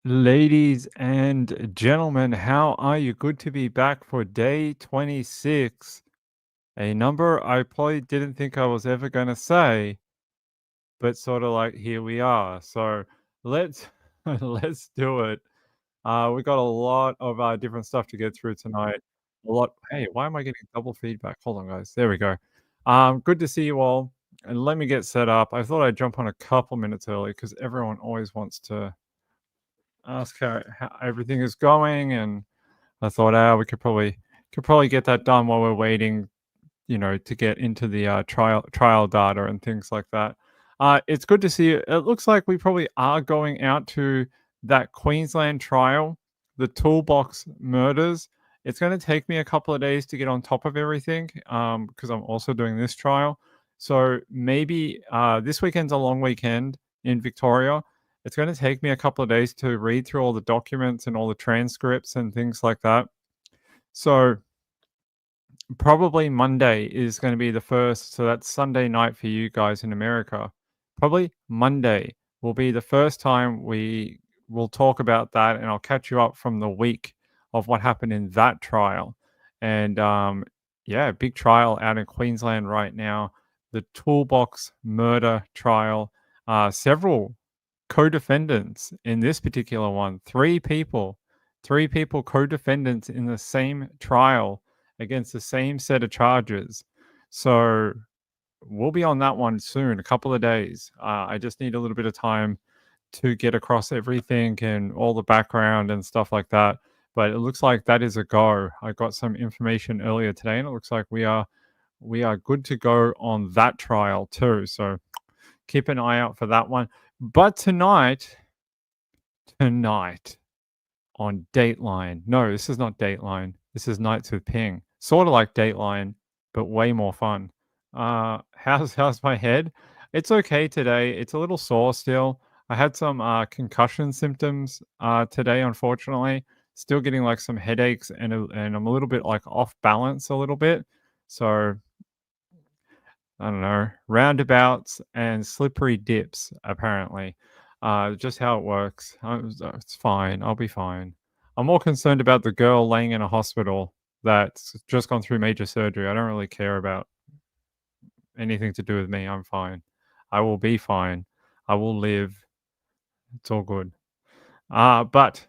Ladies and gentlemen, how are you? Good to be back for day 26. A number I probably didn't think I was ever going to say, but sort of like here we are. So let's let's do it. We got a lot of different stuff to get through tonight. A lot. Hey, why am I getting double feedback? Hold on, guys. There we go. Good to see you all. And let me get set up. I thought I'd jump on a couple minutes early because everyone always wants to ask how everything is going, and I thought, we could probably get that done while we're waiting, to get into the trial data and things like that. It's good to see you. It looks like we probably are going out to that Queensland trial, the toolbox murders. It's going to take me a couple of days to get on top of everything because I'm also doing this trial. So maybe this weekend's a long weekend in Victoria. It's going to take me a couple of days to read through all the documents and all the transcripts and things like that. So probably Monday is going to be the first. So that's Sunday night for you guys in America. Probably Monday will be the first time we will talk about that, and I'll catch you up from the week of what happened in that trial. And yeah, big trial out in Queensland right now. The Toolbox murder trial. Several co-defendants in this particular one. Three people co-defendants in the same trial against the same set of charges. So we'll be on that one soon, a couple of days. I just need a little bit of time to get across everything and all the background and stuff like that. But it looks like that is a go. I got some information earlier today, and it looks like we are good to go on that trial too. So keep an eye out for that one. But tonight on Dateline. No, this is not Dateline. This is Nights with Ping. Sort of like Dateline, but way more fun. How's my head? It's okay today. It's a little sore still. I had some concussion symptoms today, unfortunately. Still getting like some headaches, and I'm a little bit like off balance a little bit. So I don't know, roundabouts and slippery dips, apparently. Just how it works. It's fine. I'll be fine. I'm more concerned about the girl laying in a hospital that's just gone through major surgery. I don't really care about anything to do with me. I'm fine. I will be fine. I will live. It's all good. But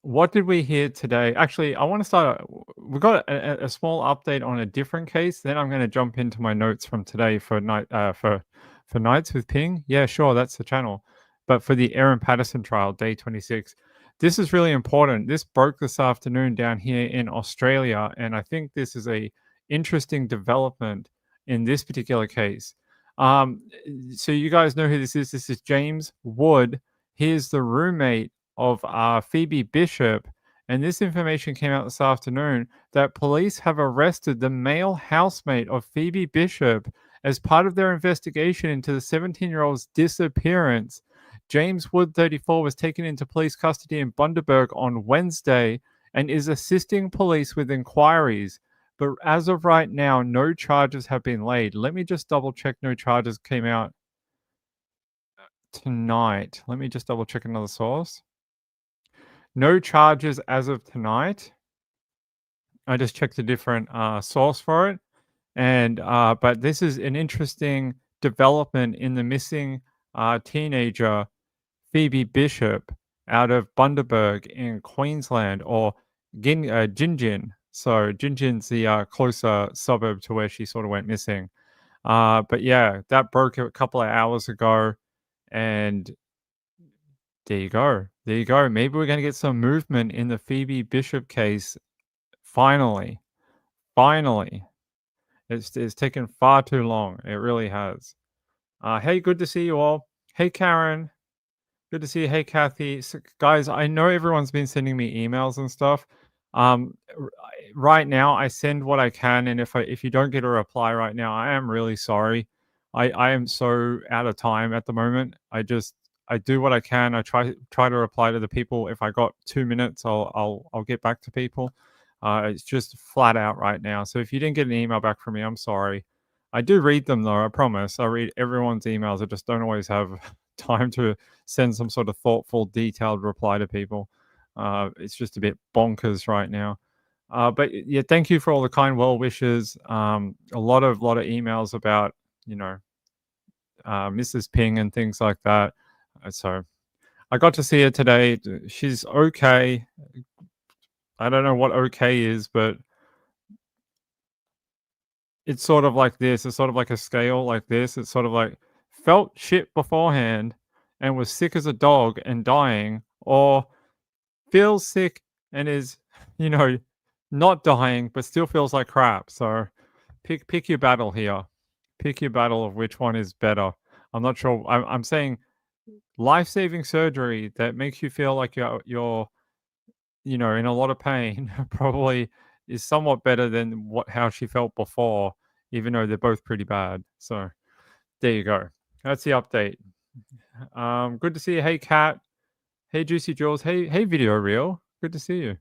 what did we hear today? Actually, I want to start. We got a small update on a different case. Then I'm going to jump into my notes from today for Nights with Ping. Yeah, sure, that's the channel. But for the Erin Patterson trial, day 26, this is really important. This broke this afternoon down here in Australia, and I think this is a interesting development in this particular case. So you guys know who this is. This is James Wood. He's the roommate of Phoebe Bishop, and this information came out this afternoon that police have arrested the male housemate of Phoebe Bishop as part of their investigation into the 17-year-old's disappearance. James Wood, 34, was taken into police custody in Bundaberg on Wednesday and is assisting police with inquiries. But as of right now, no charges have been laid. Let me just double check no charges came out tonight. Let me just double check another source. No charges as of tonight. I just checked a different source for it. And but this is an interesting development in the missing teenager Phoebe Bishop out of Bundaberg in Queensland, or Gingin. So Gingin's the closer suburb to where she sort of went missing. But yeah, that broke a couple of hours ago, and there you go. There you go. Maybe we're going to get some movement in the Phoebe Bishop case. Finally. Finally. It's taken far too long. It really has. Hey, good to see you all. Hey, Karen. Good to see you. Hey, Kathy. So, guys, I know everyone's been sending me emails and stuff. Right now, I send what I can, and if you don't get a reply right now, I am really sorry. I am so out of time at the moment. I do what I can. I try to reply to the people. If I got 2 minutes, I'll get back to people. It's just flat out right now. So if you didn't get an email back from me, I'm sorry. I do read them though. I promise. I read everyone's emails. I just don't always have time to send some sort of thoughtful, detailed reply to people. It's just a bit bonkers right now. But yeah, thank you for all the kind well wishes. A lot of emails about you know Mrs. Ping and things like that. So I got to see her today. She's okay. I don't know what okay is, but it's sort of like this. It's sort of like a scale like this. It's sort of like felt shit beforehand and was sick as a dog and dying, or feels sick and is, you know, not dying but still feels like crap. So pick your battle here. Pick your battle of which one is better. I'm not sure. I'm saying life-saving surgery that makes you feel like you're in a lot of pain probably is somewhat better than how she felt before, even though they're both pretty bad. So there you go. That's the update. Good to see you. Hey, Kat. Hey, Juicy Jules. Hey, Video Reel. Good to see you.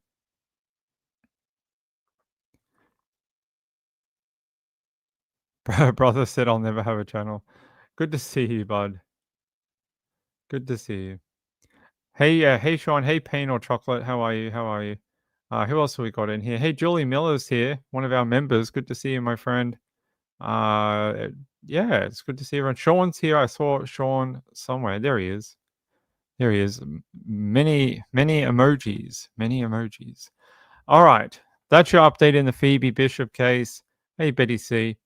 Brother said I'll never have a channel. Good to see you, bud. Good to see you. Hey, Sean. Hey, Pain or Chocolate. How are you? How are you? Who else have we got in here? Hey, Julie Miller's here, one of our members. Good to see you, my friend. Uh, yeah, it's good to see everyone. Sean's here. I saw Sean somewhere. There he is. There he is. Many emojis. Many emojis. All right. That's your update in the Phoebe Bishop case. Hey, Betty C.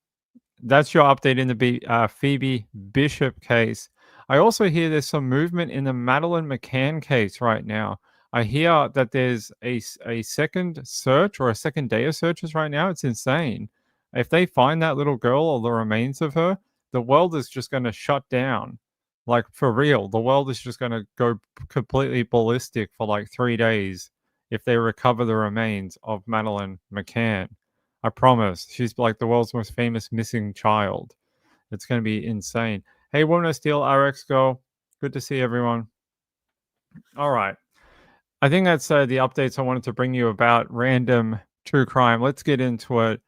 That's your update in the Phoebe Bishop case. I also hear there's some movement in the Madeline McCann case right now. I hear that there's a second search or a second day of searches right now. It's insane. If they find that little girl or the remains of her, the world is just going to shut down. Like for real, the world is just going to go completely ballistic for like 3 days if they recover the remains of Madeline McCann. I promise. She's like the world's most famous missing child. It's going to be insane. Hey, Woman of Steel, RX Girl. Good to see everyone. All right. I think that's the updates I wanted to bring you about random true crime. Let's get into it.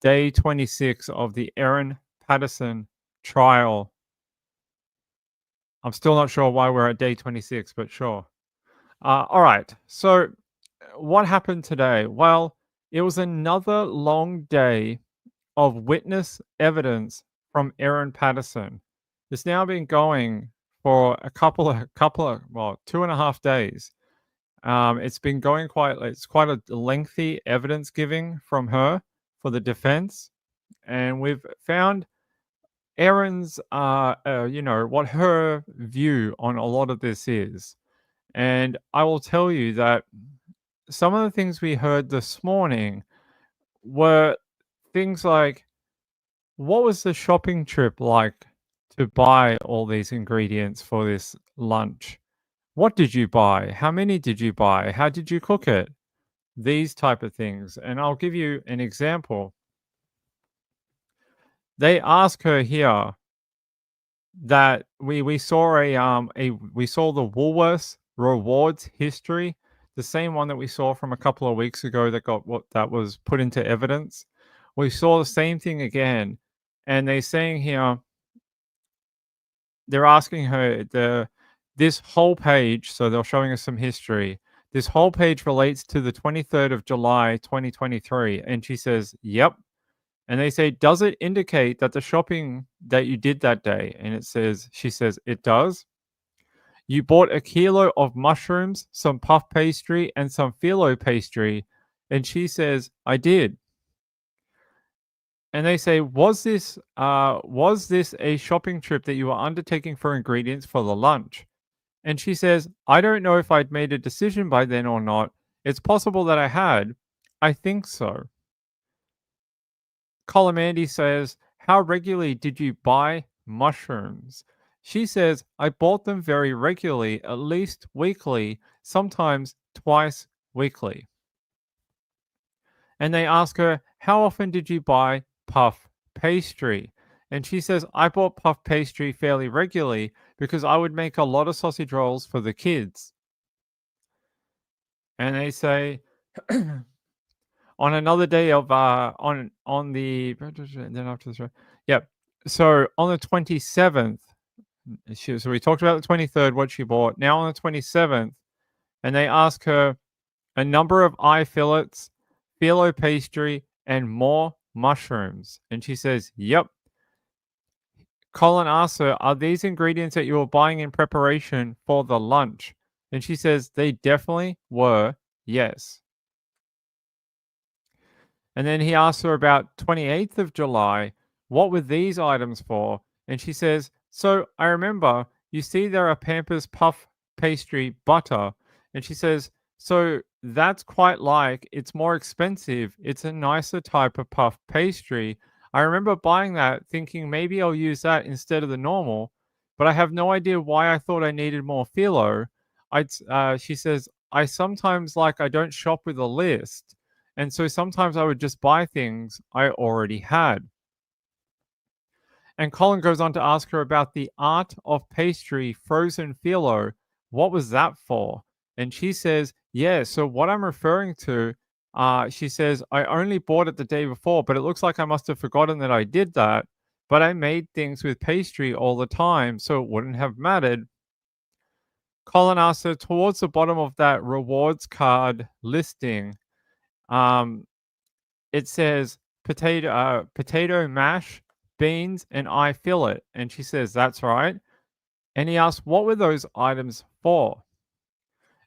Day 26 of the Erin Patterson trial. I'm still not sure why we're at day 26, but sure. All right. So, what happened today? Well, it was another long day of witness evidence from Erin Patterson. It's now been going for a well, 2.5 days. It's been going it's quite a lengthy evidence giving from her for the defense. And we've found Erin's, what her view on a lot of this is. And I will tell you that some of the things we heard this morning were things like, what was the shopping trip like to buy all these ingredients for this lunch? What did you buy? How many did you buy? How did you cook it? These type of things. And I'll give you an example. They ask her here that we saw we saw the Woolworths rewards history, the same one that we saw from a couple of weeks ago that was put into evidence. We saw the same thing again, and they're saying here they're asking her this whole page, so they're showing us some history. This whole page relates to the 23rd of July, 2023. And she says, yep. And they say, does it indicate that the shopping that you did that day? And she says, it does. You bought a kilo of mushrooms, some puff pastry, and some phyllo pastry. And she says, I did. And they say, was this a shopping trip that you were undertaking for ingredients for the lunch? And she says, I don't know if I'd made a decision by then or not. It's possible that I had. I think so. Colomandy says, how regularly did you buy mushrooms? She says, I bought them very regularly, at least weekly, sometimes twice weekly. And they ask her, how often did you buy puff pastry? And she says, I bought puff pastry fairly regularly because I would make a lot of sausage rolls for the kids. And they say, on another day of on the then after this, yep. So on the 27th, So we talked about the 23rd, what she bought. Now on the 27th, and they ask her a number of eye fillets, phyllo pastry, and more mushrooms. And she says, "Yep." Colin asks her, "Are these ingredients that you were buying in preparation for the lunch?" And she says, "They definitely were, yes." And then he asks her about 28th of July, what were these items for? And she says, "So I remember, you see, there are Pampers Puff Pastry Butter." And she says, "So that's quite like, it's more expensive. It's a nicer type of puff pastry. I remember buying that thinking maybe I'll use that instead of the normal, but I have no idea why I thought I needed more phyllo." She says, "I sometimes like, I don't shop with a list. And so sometimes I would just buy things I already had." And Colin goes on to ask her about the art of pastry frozen phyllo. What was that for? And she says, "Yeah, so what I'm referring to," she says, "I only bought it the day before, but it looks like I must have forgotten that I did that. But I made things with pastry all the time, so it wouldn't have mattered." Colin asks her towards the bottom of that rewards card listing, um, it says potato mash, beans, and I fillet. And she says, "That's right." And he asks, "What were those items for?"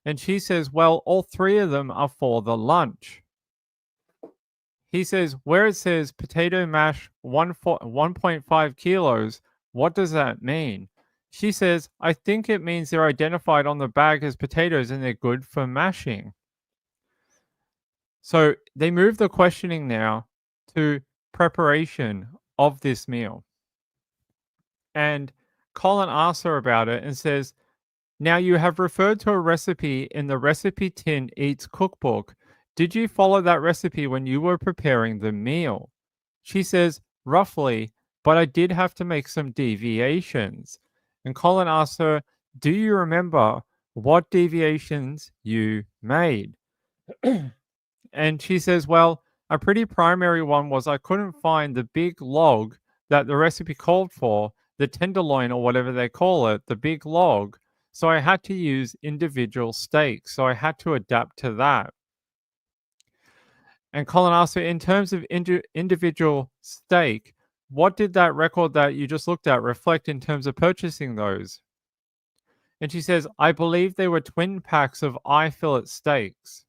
And she says, "Well, all three of them are for the lunch." He says, "Where it says potato mash 1.5 kilos, what does that mean?" She says, "I think it means they're identified on the bag as potatoes and they're good for mashing." So they move the questioning now to preparation of this meal. And Colin asks her about it and says, "Now you have referred to a recipe in the Recipe Tin Eats cookbook. Did you follow that recipe when you were preparing the meal?" She says, "Roughly, but I did have to make some deviations." And Colin asks her, "Do you remember what deviations you made?" And she says, "Well, a pretty primary one was I couldn't find the big log that the recipe called for, the tenderloin or whatever they call it, the big log. So I had to use individual steaks. So I had to adapt to that." And Colin asked her, "In terms of individual steak, what did that record that you just looked at reflect in terms of purchasing those?" And she says, "I believe they were twin packs of eye fillet steaks."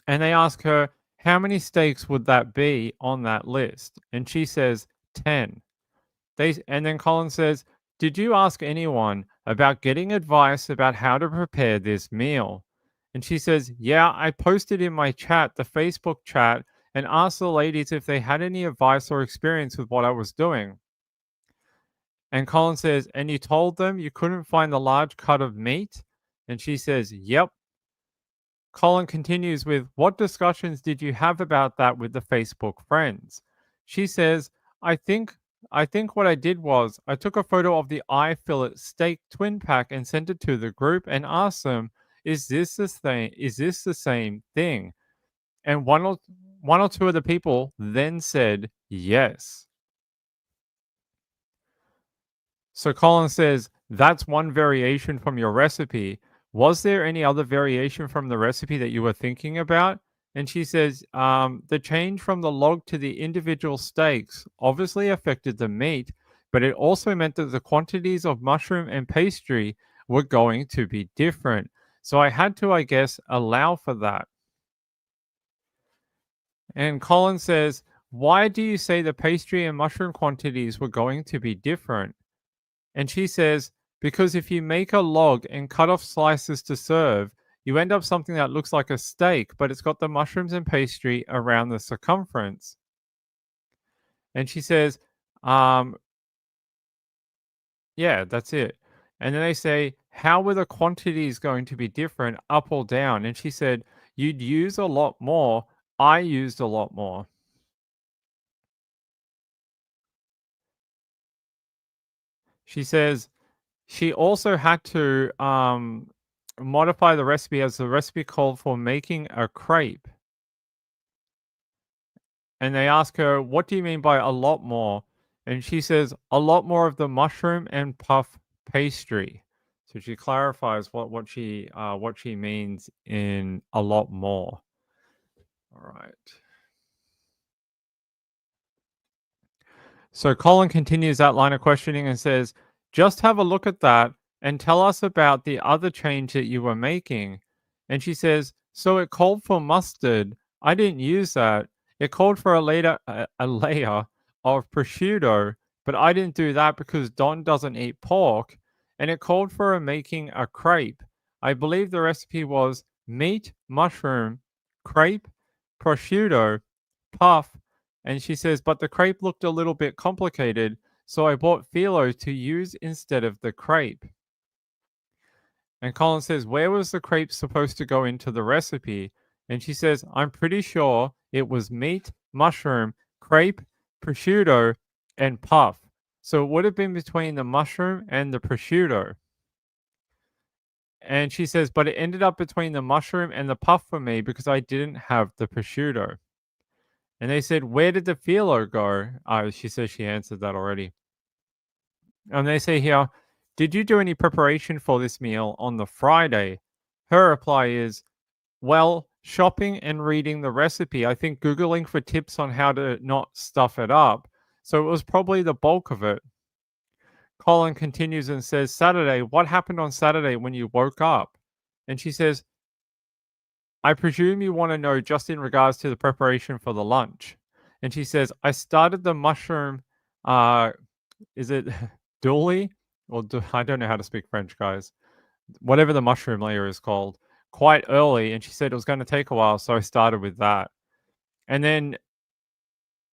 And they ask her, "How many steaks would that be on that list?" And she says, 10. And then Colin says, "Did you ask anyone about getting advice about how to prepare this meal?" And she says, "Yeah, I posted in my chat, the Facebook chat, and asked the ladies if they had any advice or experience with what I was doing." And Colin says, "And you told them you couldn't find the large cut of meat?" And she says, "Yep." Colin continues with, "What discussions did you have about that with the Facebook friends?" She says, "I think I think what I did was I took a photo of the eye fillet steak twin pack and sent it to the group and asked them, is this the same thing?" And one or two of the people then said yes. So Colin says, "That's one variation from your recipe. Was there any other variation from the recipe that you were thinking about?" And she says, "The change from the log to the individual steaks obviously affected the meat, but it also meant that the quantities of mushroom and pastry were going to be different. So I had to, I guess, allow for that." And Colin says, "Why do you say the pastry and mushroom quantities were going to be different?" And she says, "Because if you make a log and cut off slices to serve, you end up something that looks like a steak, but it's got the mushrooms and pastry around the circumference." And she says, um, "Yeah, that's it." And then they say, "How were the quantities going to be different up or down?" And she said, "You'd use a lot more. I used a lot more." She says, she also had to modify the recipe as the recipe called for making a crepe. And they ask her, "What do you mean by a lot more?" And she says, "A lot more of the mushroom and puff pastry." So she clarifies what she means in "a lot more." All right. So Colin continues that line of questioning and says, "Just have a look at that and tell us about the other change that you were making." And she says, "So it called for mustard. I didn't use that. It called for a layer of prosciutto, but I didn't do that because Don doesn't eat pork. And it called for making a crepe. I believe the recipe was meat, mushroom, crepe, prosciutto, puff." And she says, "But the crepe looked a little bit complicated, so I bought phyllo to use instead of the crepe." And Colin says, "Where was the crepe supposed to go into the recipe?" And she says, "I'm pretty sure it was meat, mushroom, crepe, prosciutto, and puff. So it would have been between the mushroom and the prosciutto." And she says, "But it ended up between the mushroom and the puff for me because I didn't have the prosciutto." And they said, "Where did the phyllo go?" She says she answered that already. And they say here, "Did you do any preparation for this meal on the Friday?" Her reply is, "Well, shopping and reading the recipe. I think Googling for tips on how to not stuff it up. So it was probably the bulk of it." Colin continues and says, "Saturday, what happened on Saturday when you woke up?" And she says, "I presume you want to know just in regards to the preparation for the lunch." And she says, "I started the mushroom, uh, is it douille? I don't know how to speak French, guys. Whatever the mushroom layer is called, quite early." And she said it was going to take a while, so I started with that. And then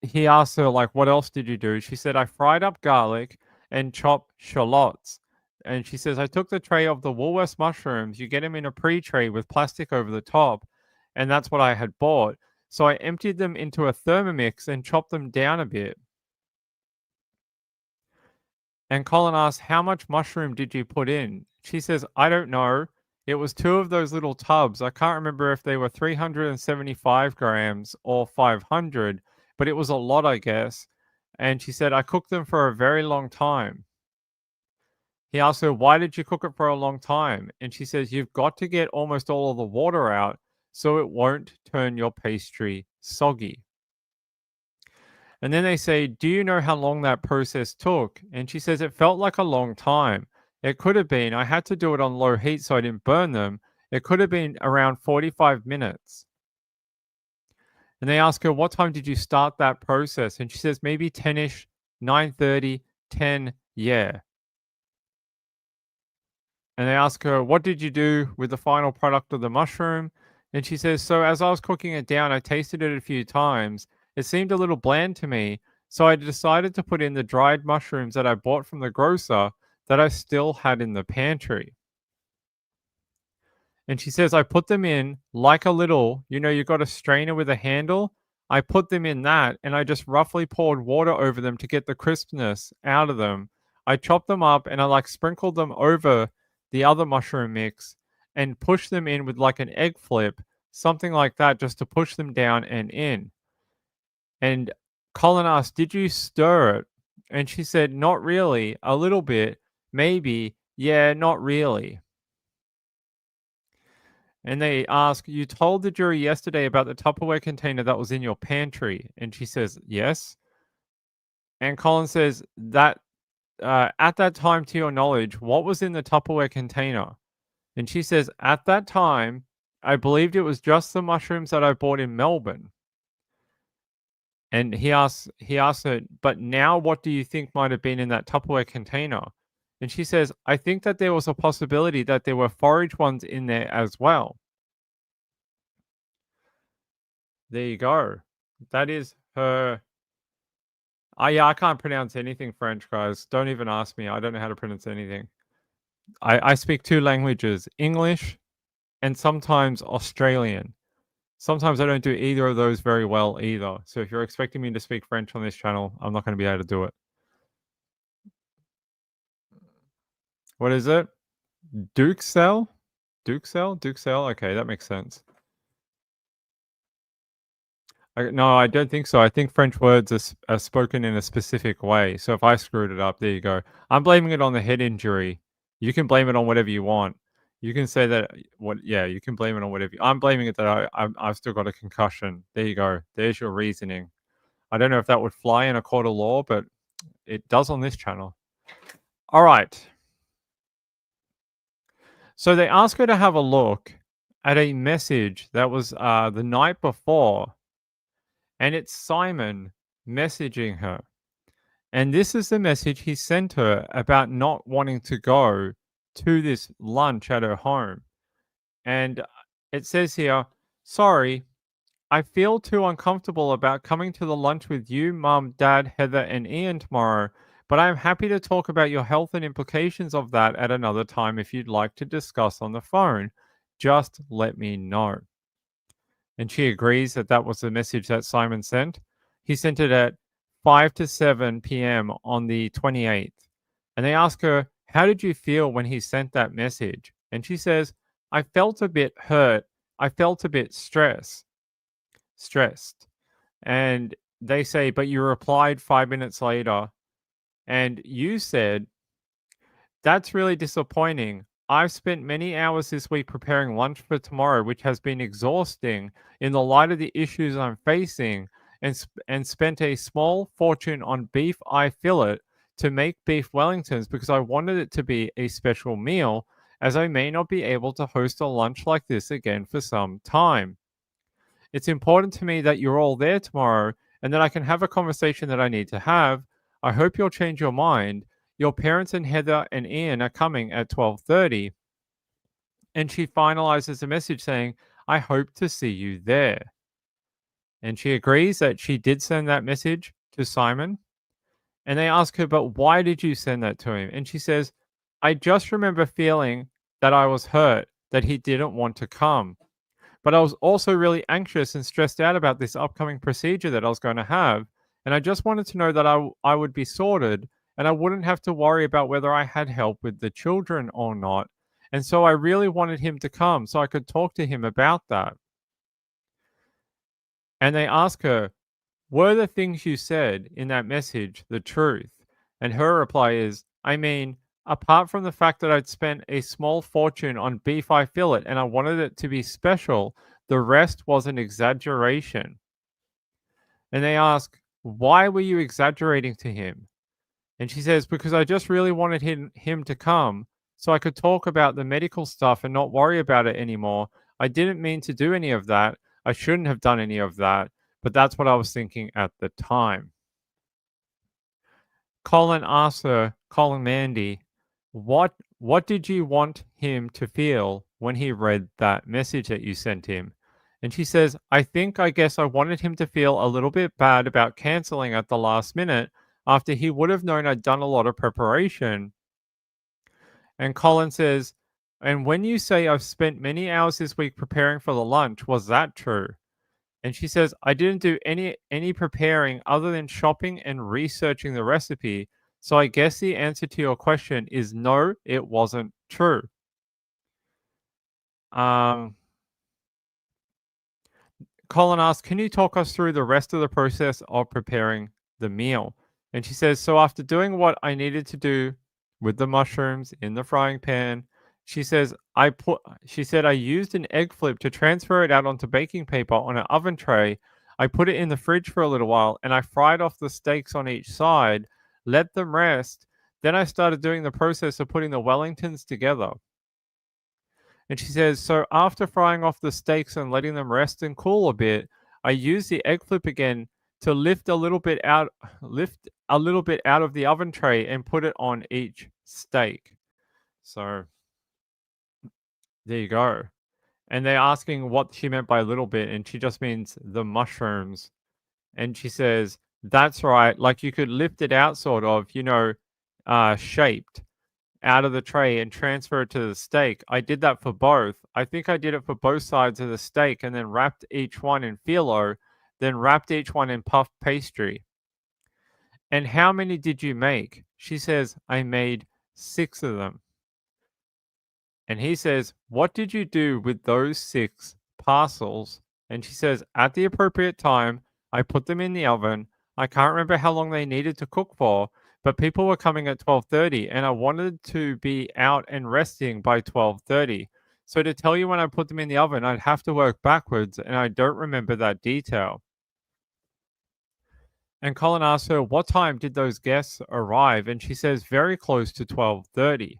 he asked her, like, "What else did you do?" She said, "I fried up garlic and chopped shallots." And she says, "I took the tray of the Woolworths mushrooms. You get them in a pre-tray with plastic over the top. And that's what I had bought. So I emptied them into a Thermomix and chopped them down a bit." And Colin asks, "How much mushroom did you put in?" She says, "I don't know. It was two of those little tubs. I can't remember if they were 375 grams or 500, but it was a lot, I guess." And she said, "I cooked them for a very long time." He asked her, "Why did you cook it for a long time?" And she says, "You've got to get almost all of the water out so it won't turn your pastry soggy." And then they say, "Do you know how long that process took?" And she says, "It felt like a long time. It could have been, I had to do it on low heat so I didn't burn them. It could have been around 45 minutes." And they ask her, "What time did you start that process?" And she says, "Maybe 10ish, 9:30, 10, yeah." And they ask her, "What did you do with the final product of the mushroom?" And she says, "So as I was cooking it down, I tasted it a few times. It seemed a little bland to me. So I decided to put in the dried mushrooms that I bought from the grocer that I still had in the pantry." And she says, "I put them in like a little, you got a strainer with a handle. I put them in that and I just roughly poured water over them to get the crispness out of them. I chopped them up and I like sprinkled them over the other mushroom mix and pushed them in with like an egg flip, something like that, just to push them down and in." And Colin asked, "Did you stir it?" And she said, "Not really, a little bit, maybe. Yeah, not really." And they ask, "You told the jury yesterday about the Tupperware container that was in your pantry." And she says, "Yes." And Colin says, "That at that time, to your knowledge, what was in the Tupperware container?" And she says, "At that time, I believed it was just the mushrooms that I bought in Melbourne." And he asks her, "But now what do you think might have been in that Tupperware container?" And she says, "I think that there was a possibility that there were forage ones in there as well." There you go. That is her. Yeah, I can't pronounce anything French, guys. Don't even ask me. I don't know how to pronounce anything. I speak two languages, English and sometimes Australian. Sometimes I don't do either of those very well either. So if you're expecting me to speak French on this channel, I'm not going to be able to do it. What is it? Duxelle? Duxelle? Duxelle? Okay, that makes sense. No, I don't think so. I think French words are spoken in a specific way. So if I screwed it up, there you go. I'm blaming it on the head injury. You can blame it on whatever you want. You can say that what yeah, you can blame it on whatever I'm blaming it that I've still got a concussion. There you go. There's your reasoning. I don't know if that would fly in a court of law, but it does on this channel. All right. So they ask her to have a look at a message that was the night before, and it's Simon messaging her. And this is the message he sent her about not wanting to go to this lunch at her home. And it says here, sorry, I feel too uncomfortable about coming to the lunch with you, Mum, Dad, Heather, and Ian tomorrow, but I'm happy to talk about your health and implications of that at another time if you'd like to discuss on the phone. Just let me know. And she agrees that that was the message that Simon sent. He sent it at 5 to 7 p.m. on the 28th. And they ask her, how did you feel when he sent that message? And she says, I felt a bit hurt. I felt a bit stressed. And they say, but you replied 5 minutes later and you said, that's really disappointing. I've spent many hours this week preparing lunch for tomorrow, which has been exhausting in the light of the issues I'm facing, and spent a small fortune on beef eye fillet to make beef Wellingtons because I wanted it to be a special meal, as I may not be able to host a lunch like this again for some time. It's important to me that you're all there tomorrow and that I can have a conversation that I need to have. I hope you'll change your mind. Your parents and Heather and Ian are coming at 12:30. And she finalizes the message saying, I hope to see you there. And she agrees that she did send that message to Simon. And they ask her, but why did you send that to him? And she says, I just remember feeling that I was hurt, that he didn't want to come. But I was also really anxious and stressed out about this upcoming procedure that I was going to have. And I just wanted to know that I would be sorted and I wouldn't have to worry about whether I had help with the children or not. And so I really wanted him to come so I could talk to him about that. And they ask her, were the things you said in that message the truth? And her reply is, I mean, apart from the fact that I'd spent a small fortune on beef eye fillet and I wanted it to be special, the rest was an exaggeration. And they ask, why were you exaggerating to him? And she says, because I just really wanted him to come so I could talk about the medical stuff and not worry about it anymore. I didn't mean to do any of that. I shouldn't have done any of that, but that's what I was thinking at the time. Colin asks her, calling Mandy, what did you want him to feel when he read that message that you sent him? And she says, I guess I wanted him to feel a little bit bad about canceling at the last minute after he would have known I'd done a lot of preparation. And Colin says, and when you say I've spent many hours this week preparing for the lunch, was that true? And she says, I didn't do any preparing other than shopping and researching the recipe. So I guess the answer to your question is no, it wasn't true. Um, Colin asks, can you talk us through the rest of the process of preparing the meal? And she says, so after doing what I needed to do with the mushrooms in the frying pan, she said I used an egg flip to transfer it out onto baking paper on an oven tray. I put it in the fridge for a little while and I fried off the steaks on each side, let them rest. Then I started doing the process of putting the Wellingtons together. And she says, so after frying off the steaks and letting them rest and cool a bit, I used the egg flip again to lift a little bit out of the oven tray and put it on each steak. So there you go. And they're asking what she meant by a little bit, and she just means the mushrooms. And she says, that's right. Like you could lift it out sort of, shaped out of the tray and transfer it to the steak. I did that for both. I think I did it for both sides of the steak and then wrapped each one in phyllo, then wrapped each one in puff pastry. And how many did you make? She says, I made 6 of them. And he says, what did you do with those 6 parcels And she says, at the appropriate time, I put them in the oven. I can't remember how long they needed to cook for, but people were coming at 12:30 and I wanted to be out and resting by 12:30. So to tell you when I put them in the oven, I'd have to work backwards and I don't remember that detail. And Colin asks her, what time did those guests arrive? And she says, very close to 12:30.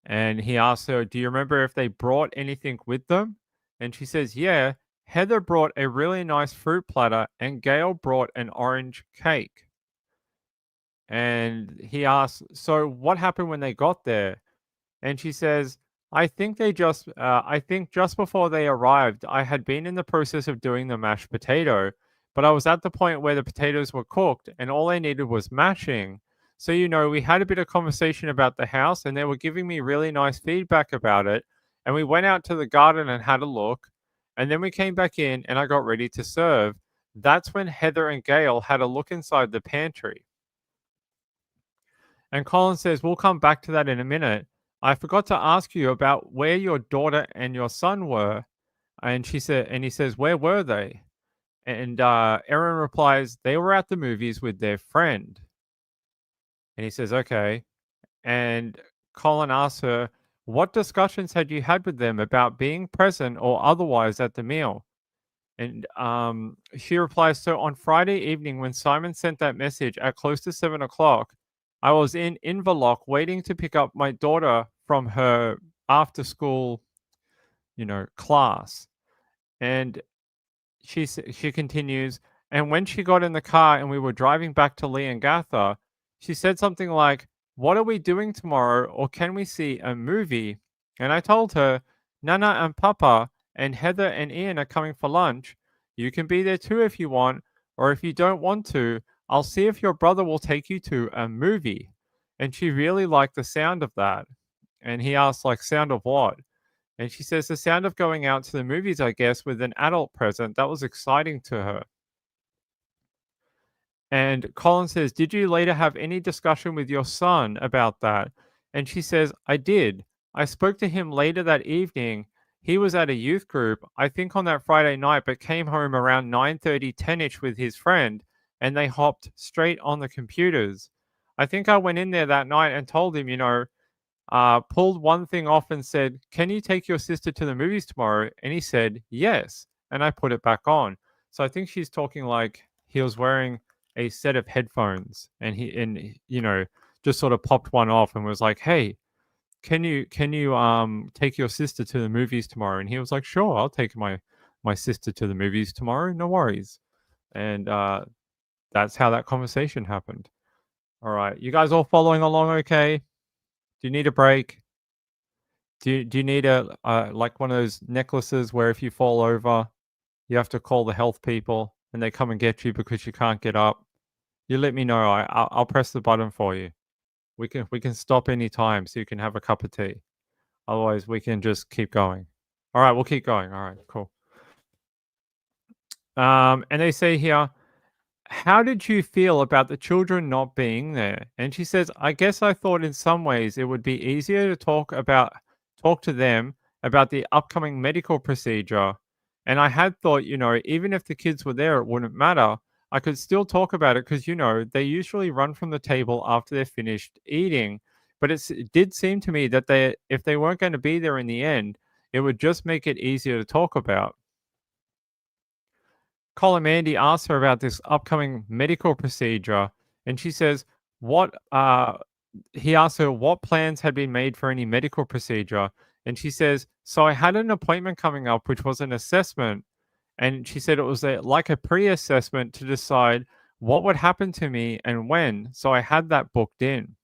And he asks her, do you remember if they brought anything with them? And she says, yeah, Heather brought a really nice fruit platter and Gail brought an orange cake. And he asks, so what happened when they got there? And she says, I think just before they arrived, I had been in the process of doing the mashed potato, but I was at the point where the potatoes were cooked and all I needed was mashing. So, we had a bit of conversation about the house and they were giving me really nice feedback about it. And we went out to the garden and had a look. And then we came back in and I got ready to serve. That's when Heather and Gail had a look inside the pantry. And Colin says, we'll come back to that in a minute. I forgot to ask you about where your daughter and your son were. And he says, where were they? And Erin replies, they were at the movies with their friend. And he says, okay. And Colin asks her, what discussions had you had with them about being present or otherwise at the meal? And she replies, so on Friday evening, when Simon sent that message at close to 7 o'clock, I was in Inverloch waiting to pick up my daughter from her after school, class. And she continues, and when she got in the car and we were driving back to Leongatha, she said something like, "What are we doing tomorrow, or can we see a movie?" And I told her, "Nana and Papa and Heather and Ian are coming for lunch. You can be there too if you want, or if you don't want to, I'll see if your brother will take you to a movie." And she really liked the sound of that. And he asked, like, sound of what? And she says the sound of going out to the movies, I guess, with an adult present, that was exciting to her. And Colin says, did you later have any discussion with your son about that? And she says, I did. I spoke to him later that evening. He was at a youth group, I think on that Friday night, but came home around 9:30, 10ish with his friend, and they hopped straight on the computers. I think I went in there that night and told him, pulled one thing off and said, can you take your sister to the movies tomorrow? And he said, yes. And I put it back on. So I think she's talking like he was wearing a set of headphones and just sort of popped one off and was like, hey, can you take your sister to the movies tomorrow? And he was like, sure, I'll take my sister to the movies tomorrow. No worries. And that's how that conversation happened. All right. You guys all following along okay? Do you need a break? Do you need a like one of those necklaces where if you fall over, you have to call the health people and they come and get you because you can't get up? You let me know. I'll press the button for you. We can stop any time so you can have a cup of tea. Otherwise, we can just keep going. All right, we'll keep going. All right, cool. And they say here, how did you feel about the children not being there? And she says, I guess I thought in some ways it would be easier to talk to them about the upcoming medical procedure. And I had thought, even if the kids were there, it wouldn't matter. I could still talk about it because, they usually run from the table after they're finished eating. But it did seem to me that if they weren't going to be there in the end, it would just make it easier to talk about. Colin Mandy asks her about this upcoming medical procedure, and she says, "What?" He asks her what plans had been made for any medical procedure, and she says, "So I had an appointment coming up, which was an assessment." And she said it was like a pre-assessment to decide what would happen to me and when. So I had that booked in.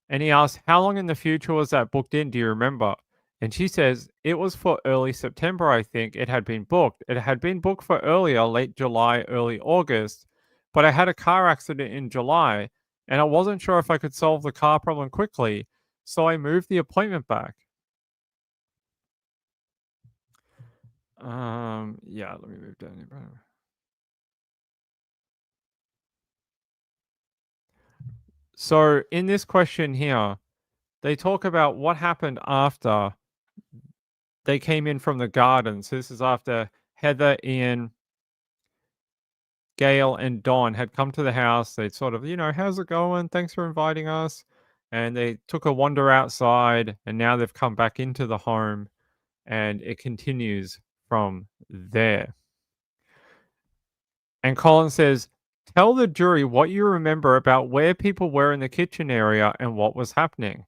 And he asks, how long in the future was that booked in? Do you remember? And she says, it was for early September, I think it had been booked. It had been booked for earlier, late July, early August. But I had a car accident in July and I wasn't sure if I could solve the car problem quickly. So I moved the appointment back. Yeah, let me move down here. So in this question here, they talk about what happened after they came in from the garden. So this is after Heather, Ian, Gail, and Don had come to the house. They sort of, how's it going? Thanks for inviting us. And they took a wander outside, and now they've come back into the home, and it continues from there. And Colin says, tell the jury what you remember about where people were in the kitchen area and what was happening.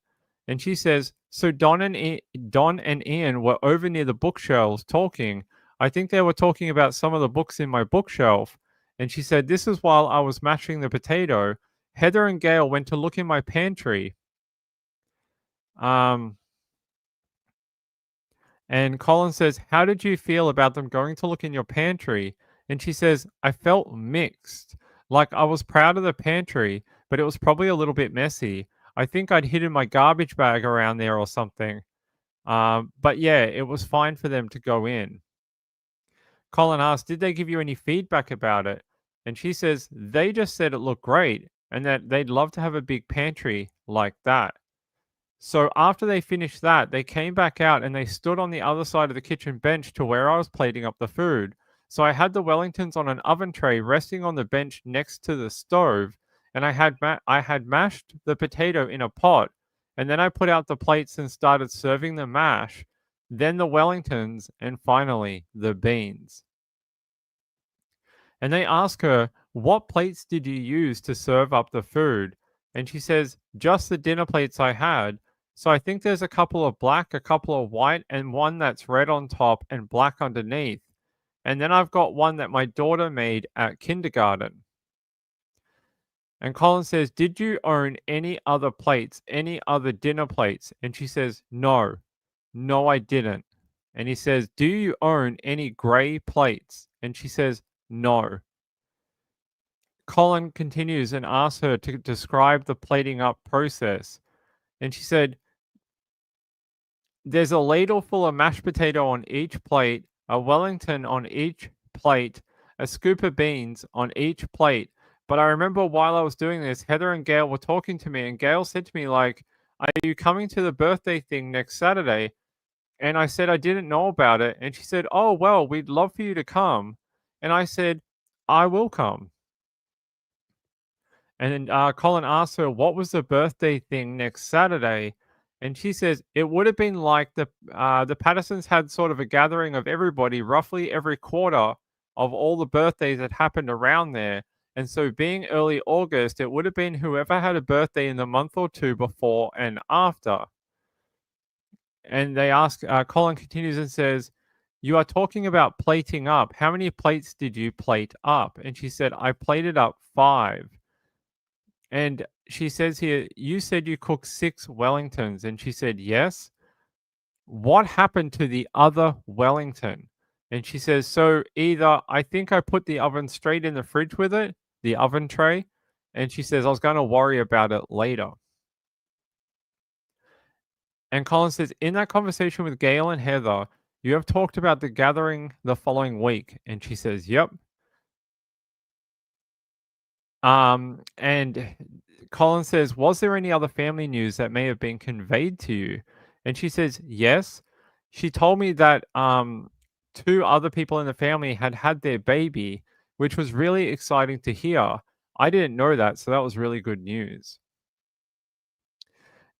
And she says, so Don and Ian were over near the bookshelves talking. I think they were talking about some of the books in my bookshelf. And she said, this is while I was mashing the potato. Heather and Gail went to look in my pantry. And Colin says, how did you feel about them going to look in your pantry? And she says, I felt mixed. Like I was proud of the pantry, but it was probably a little bit messy. I think I'd hidden my garbage bag around there or something. But yeah, it was fine for them to go in. Colin asked, did they give you any feedback about it? And she says, they just said it looked great and that they'd love to have a big pantry like that. So after they finished that, they came back out and they stood on the other side of the kitchen bench to where I was plating up the food. So I had the Wellingtons on an oven tray resting on the bench next to the stove, and I had mashed the potato in a pot, and then I put out the plates and started serving the mash, then the Wellingtons, and finally the beans. And they ask her, what plates did you use to serve up the food? And she says, just the dinner plates I had. So I think there's a couple of black, a couple of white, and one that's red on top and black underneath. And then I've got one that my daughter made at kindergarten. And Colin says, did you own any other plates, any other dinner plates? And she says, no, I didn't. And he says, do you own any gray plates? And she says, no. Colin continues and asks her to describe the plating up process. And she said, there's a ladle full of mashed potato on each plate, a Wellington on each plate, a scoop of beans on each plate. But I remember while I was doing this, Heather and Gail were talking to me, and Gail said to me, like, are you coming to the birthday thing next Saturday? And I said I didn't know about it. And she said, oh, well, we'd love for you to come. And I said, I will come. And then Colin asked her, what was the birthday thing next Saturday? And she says, it would have been like the Pattersons had sort of a gathering of everybody roughly every quarter of all the birthdays that happened around there. And so being early August, it would have been whoever had a birthday in the month or two before and after. And they ask, Colin continues and says, you are talking about plating up. How many plates did you plate up? And she said, I plated up 5. And she says here, you said you cooked 6 Wellingtons. And she said, yes. What happened to the other Wellington? And she says, so either I think I put the oven straight in the fridge with it, the oven tray. And she says, I was going to worry about it later. And Colin says, in that conversation with Gail and Heather, you have talked about the gathering the following week. And she says, yep. And Colin says, was there any other family news that may have been conveyed to you? And she says, yes. She told me that 2 other people in the family had had their baby, which was really exciting to hear. I didn't know that, so that was really good news.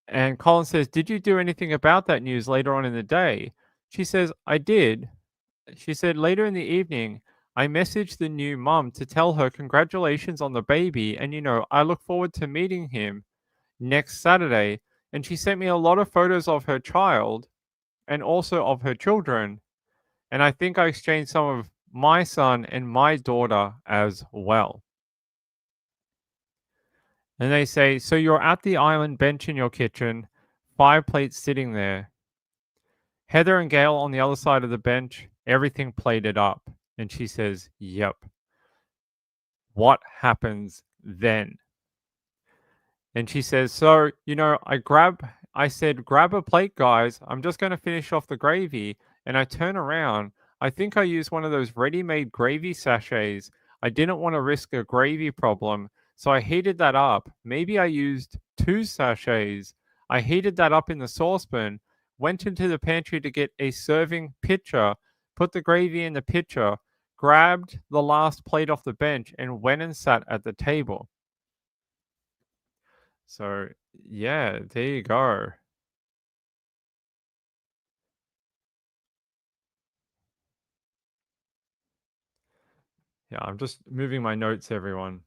And Colin says, did you do anything about that news later on in the day? She says, I did. She said, later in the evening, I messaged the new mum to tell her congratulations on the baby. And, I look forward to meeting him next Saturday. And she sent me a lot of photos of her child and also of her children. And I think I exchanged some of my son and my daughter as well. And they say, so you're at the island bench in your kitchen, 5 plates sitting there. Heather and Gail on the other side of the bench, everything plated up. And she says, yep. What happens then? And she says, so, I said, grab a plate, guys. I'm just going to finish off the gravy. And I turn around. I think I used one of those ready-made gravy sachets. I didn't want to risk a gravy problem. So I heated that up. Maybe I used 2 sachets. I heated that up in the saucepan. went into the pantry to get a serving pitcher, put the gravy in the pitcher, grabbed the last plate off the bench, and went and sat at the table. So, yeah, there you go. Yeah, I'm just moving my notes, everyone.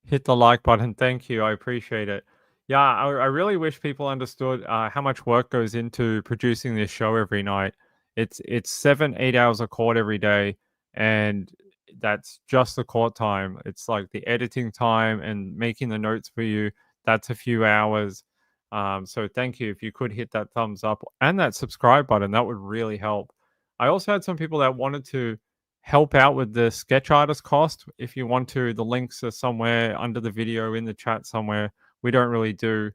Hit the like button. Thank you. I appreciate it. Yeah, I really wish people understood how much work goes into producing this show every night. It's 7, 8 hours of court every day, and that's just the court time. It's like the editing time and making the notes for you. That's a few hours. So thank you. If you could hit that thumbs up and that subscribe button, that would really help. I also had some people that wanted to help out with the sketch artist cost. If you want to, the links are somewhere under the video in the chat somewhere. We don't really do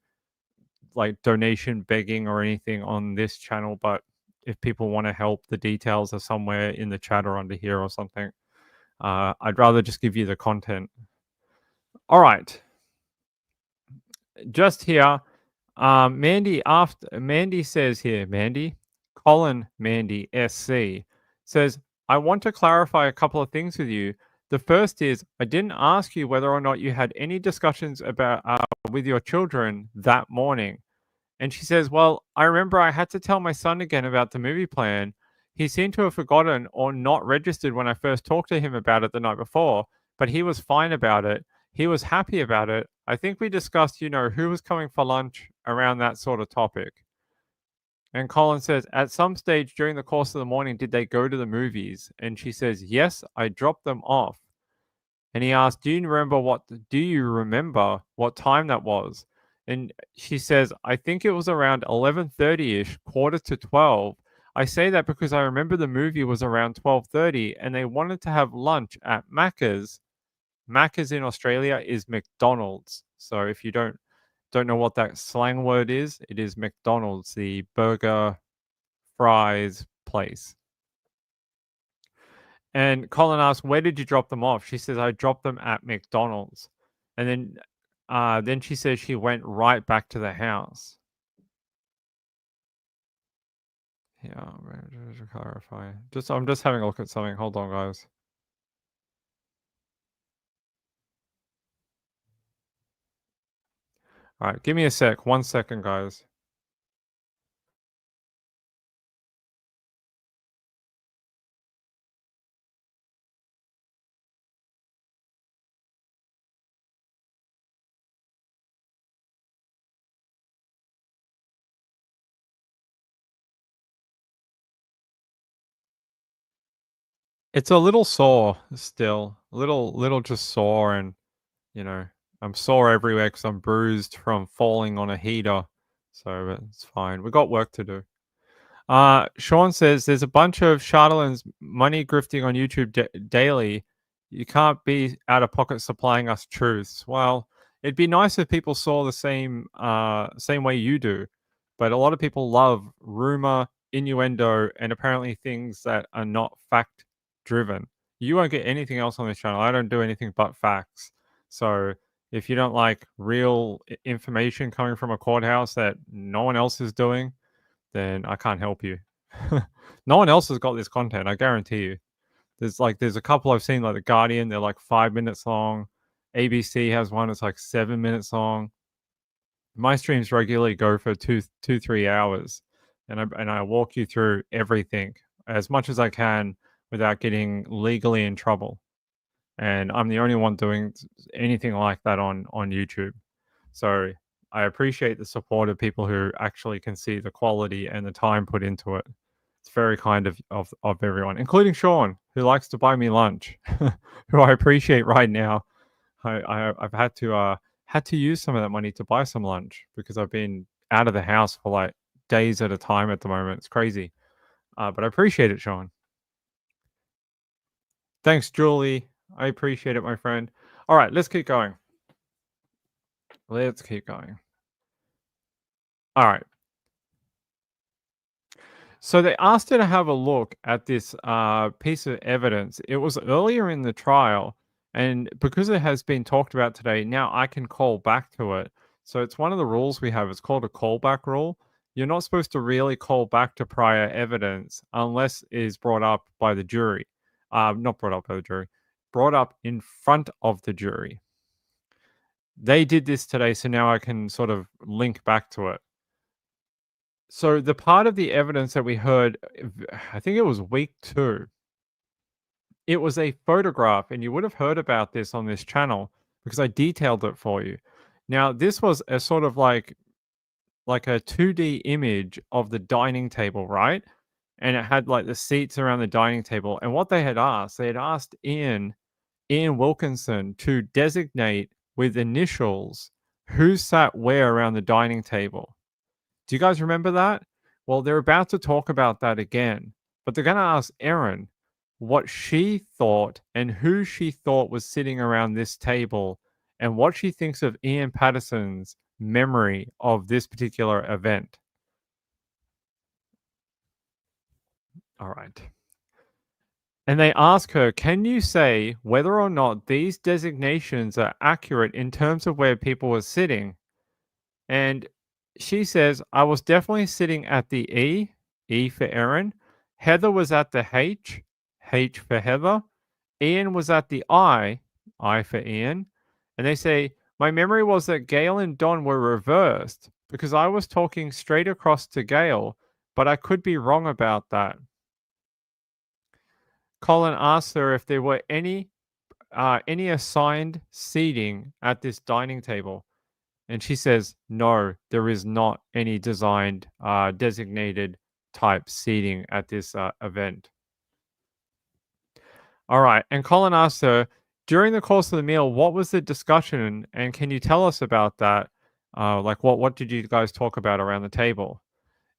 like donation begging or anything on this channel, but if people want to help, the details are somewhere in the chat or under here or something. I'd rather just give you the content. All right, just here. Mandy says here, Mandy SC says, I want to clarify a couple of things with you. The first is I didn't ask you whether or not you had any discussions about with your children that morning. And she says, well, I remember I had to tell my son again about the movie plan. He seemed to have forgotten or not registered when I first talked to him about it the night before, but he was fine about it. He was happy about it. I think we discussed, who was coming for lunch around that sort of topic. And Colin says, at some stage during the course of the morning, did they go to the movies? And she says, yes, I dropped them off. And he asked, do you remember what time that was? And she says, I think it was around 11:30ish, quarter to 12. I say that because I remember the movie was around 12:30 and they wanted to have lunch at Macca's. Macca's in Australia is McDonald's. So if you don't know what that slang word is, it is McDonald's, the burger fries place. And Colin asks, "Where did you drop them off?" She says, "I dropped them at McDonald's." And then she says she went right back to the house. Yeah, to clarify. I'm just having a look at something. Hold on, guys. All right, give me a sec. 1 second, guys. It's a little sore still. Little just sore, and you know, I'm sore everywhere because I'm bruised from falling on a heater. So it's fine. We got work to do. Sean says there's a bunch of Charlatans money grifting on YouTube daily. You can't be out of pocket supplying us truths. Well, it'd be nice if people saw the same way you do, but a lot of people love rumor, innuendo, and apparently things that are not fact driven. You won't get anything else on this channel. I don't do anything but facts. So if you don't like real information coming from a courthouse that no one else is doing, then I can't help you. No one else has got this content, I guarantee you. There's a couple I've seen, like The Guardian, they're like 5 minutes long. ABC has one that's like 7 minutes long. My streams regularly go for 3 hours, and I walk you through everything as much as I can without getting legally in trouble. And I'm the only one doing anything like that on YouTube. So I appreciate the support of people who actually can see the quality and the time put into it. It's very kind of everyone, including Sean, who likes to buy me lunch, who I appreciate right now. I've had to use some of that money to buy some lunch because I've been out of the house for like days at a time at the moment. It's crazy, but I appreciate it, Sean. Thanks, Julie. I appreciate it, my friend. All right, let's keep going. Let's keep going. All right. So they asked her to have a look at this piece of evidence. It was earlier in the trial, and because it has been talked about today, now I can call back to it. So it's one of the rules we have. It's called a callback rule. You're not supposed to really call back to prior evidence unless it is brought up by the jury. Not brought up by the jury, brought up in front of the jury. They did this today, so now I can sort of link back to it. So the part of the evidence that we heard, I think it was week 2, it was a photograph, and you would have heard about this on this channel because I detailed it for you. Now, this was a sort of like a 2D image of the dining table, right? And it had like the seats around the dining table. And what they had asked Ian Wilkinson to designate with initials who sat where around the dining table. Do you guys remember that? Well, they're about to talk about that again, but they're going to ask Erin what she thought and who she thought was sitting around this table and what she thinks of Ian Patterson's memory of this particular event. All right. And they ask her, can you say whether or not these designations are accurate in terms of where people were sitting? And she says, I was definitely sitting at the E for Erin. Heather was at the H for Heather. Ian was at the I for Ian. And they say, my memory was that Gail and Don were reversed because I was talking straight across to Gail, but I could be wrong about that. Colin asked her if there were any assigned seating at this dining table. And she says, no, there is not any designed, designated type seating at this event. All right. And Colin asked her, during the course of the meal, what was the discussion? And can you tell us about that? Like, what did you guys talk about around the table?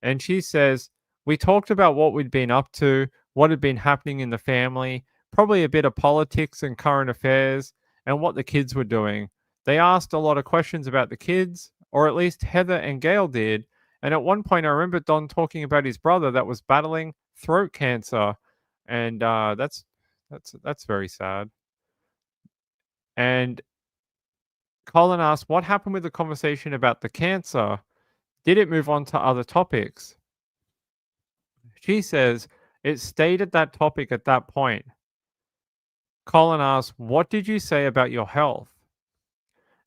And she says, we talked about what we'd been up to, what had been happening in the family, probably a bit of politics and current affairs, and what the kids were doing. They asked a lot of questions about the kids, or at least Heather and Gail did. And at one point, I remember Don talking about his brother that was battling throat cancer, and that's very sad. And Colin asked, what happened with the conversation about the cancer? Did it move on to other topics? She says it stayed at that topic at that point. Colin asks, what did you say about your health?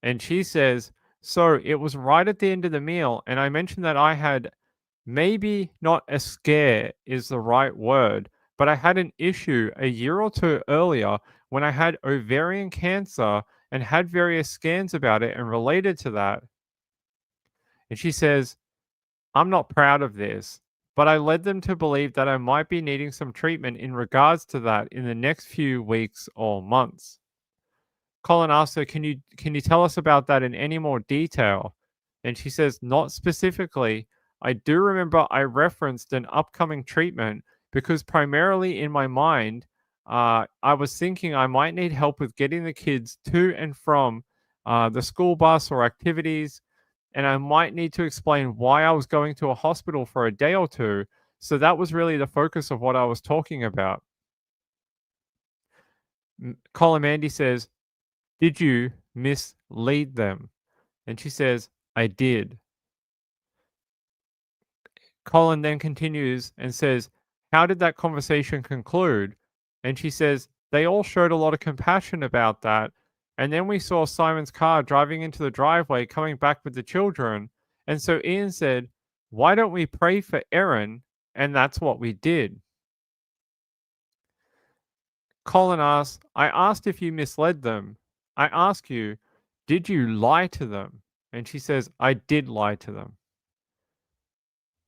And she says, so it was right at the end of the meal, and I mentioned that I had maybe not a scare is the right word, but I had an issue a year or two earlier when I had ovarian cancer and had various scans about it and related to that. And she says, I'm not proud of this, but I led them to believe that I might be needing some treatment in regards to that in the next few weeks or months. Colin asks her, can you tell us about that in any more detail? And she says, not specifically. I do remember I referenced an upcoming treatment because primarily in my mind, I was thinking I might need help with getting the kids to and from the school bus or activities, and I might need to explain why I was going to a hospital for a day or two. So that was really the focus of what I was talking about. Colin Mandy says, did you mislead them? And she says, I did. Colin then continues and says, how did that conversation conclude? And she says, they all showed a lot of compassion about that. And then we saw Simon's car driving into the driveway coming back with the children. And so Ian said, why don't we pray for Erin? And that's what we did. Colin asks, I asked if you misled them. I ask you, did you lie to them? And she says, I did lie to them.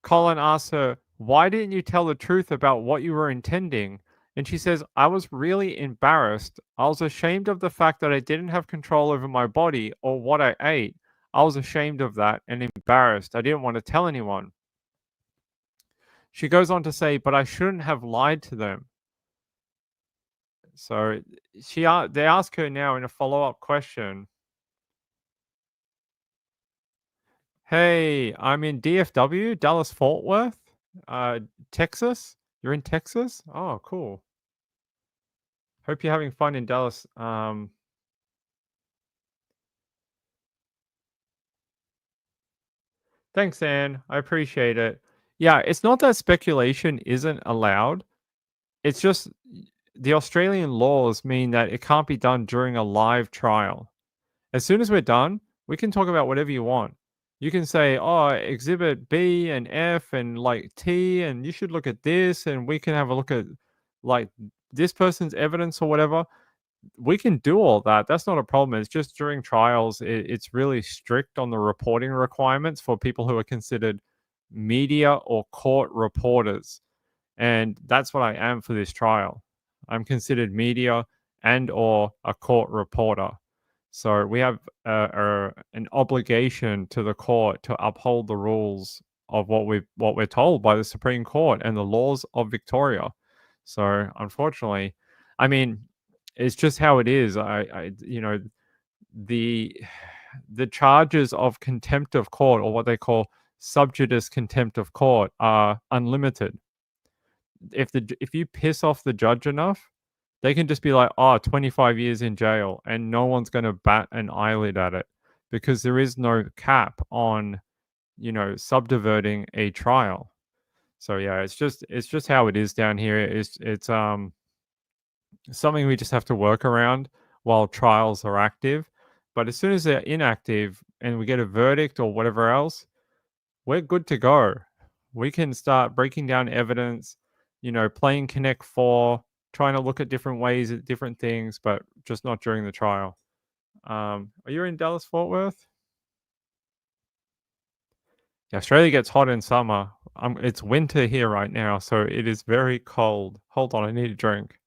Colin asks her, why didn't you tell the truth about what you were intending? And she says, I was really embarrassed. I was ashamed of the fact that I didn't have control over my body or what I ate. I was ashamed of that and embarrassed. I didn't want to tell anyone. She goes on to say, but I shouldn't have lied to them. So they ask her now in a follow-up question, hey, I'm in DFW, Dallas Fort Worth, Texas. You're in Texas? Oh, cool. Hope you're having fun in Dallas. Thanks, Anne. I appreciate it. Yeah, it's not that speculation isn't allowed. It's just the Australian laws mean that it can't be done during a live trial. As soon as we're done, we can talk about whatever you want. You can say, "Oh, exhibit B and F and like T, and you should look at this, and we can have a look at like this person's evidence or whatever." We can do all that. That's not a problem. It's just during trials, it's really strict on the reporting requirements for people who are considered media or court reporters. And that's what I am for this trial. I'm considered media and or a court reporter. So we have an obligation to the court to uphold the rules of what we're told by the Supreme Court and the laws of Victoria. So unfortunately, I mean, it's just how it is. The the charges of contempt of court, or what they call sub judice contempt of court, are unlimited. If you piss off the judge enough, they can just be like, "Oh, 25 years in jail," and no one's gonna bat an eyelid at it because there is no cap on, subdiverting a trial. So yeah, it's just how it is down here. It's something we just have to work around while trials are active. But as soon as they're inactive and we get a verdict or whatever else, we're good to go. We can start breaking down evidence, playing Connect 4, trying to look at different ways at different things, but just not during the trial. Are you in Dallas Fort Worth? Yeah, Australia gets hot in summer. It's winter here right now, so it is very cold. Hold on, I need a drink.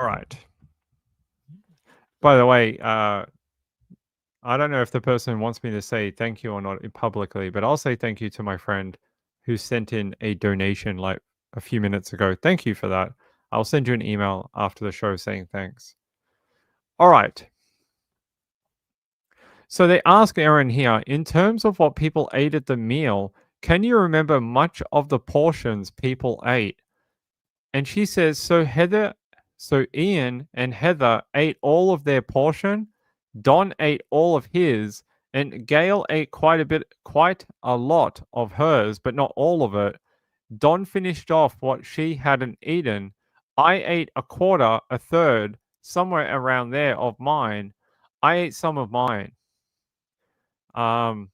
All right. By the way, I don't know if the person wants me to say thank you or not publicly, but I'll say thank you to my friend who sent in a donation like a few minutes ago. Thank you for that. I'll send you an email after the show saying thanks. All right. So they ask Erin here, in terms of what people ate at the meal, can you remember much of the portions people ate? And she says, so Ian and Heather ate all of their portion, Don ate all of his, and Gail ate quite a lot of hers, but not all of it. Don finished off what she hadn't eaten. I ate a quarter, a third, somewhere around there of mine. I ate some of mine. Um,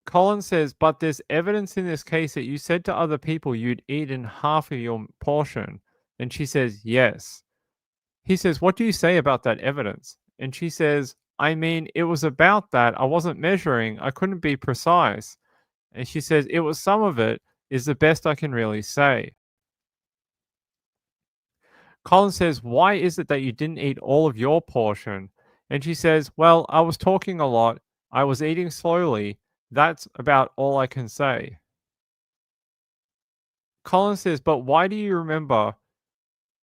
Colin says, but there's evidence in this case that you said to other people you'd eaten half of your portion. And she says, yes. He says, what do you say about that evidence? And she says, I mean, it was about that. I wasn't measuring. I couldn't be precise. And she says, it was some of it, is the best I can really say. Colin says, why is it that you didn't eat all of your portion? And she says, well, I was talking a lot. I was eating slowly. That's about all I can say. Colin says, but why do you remember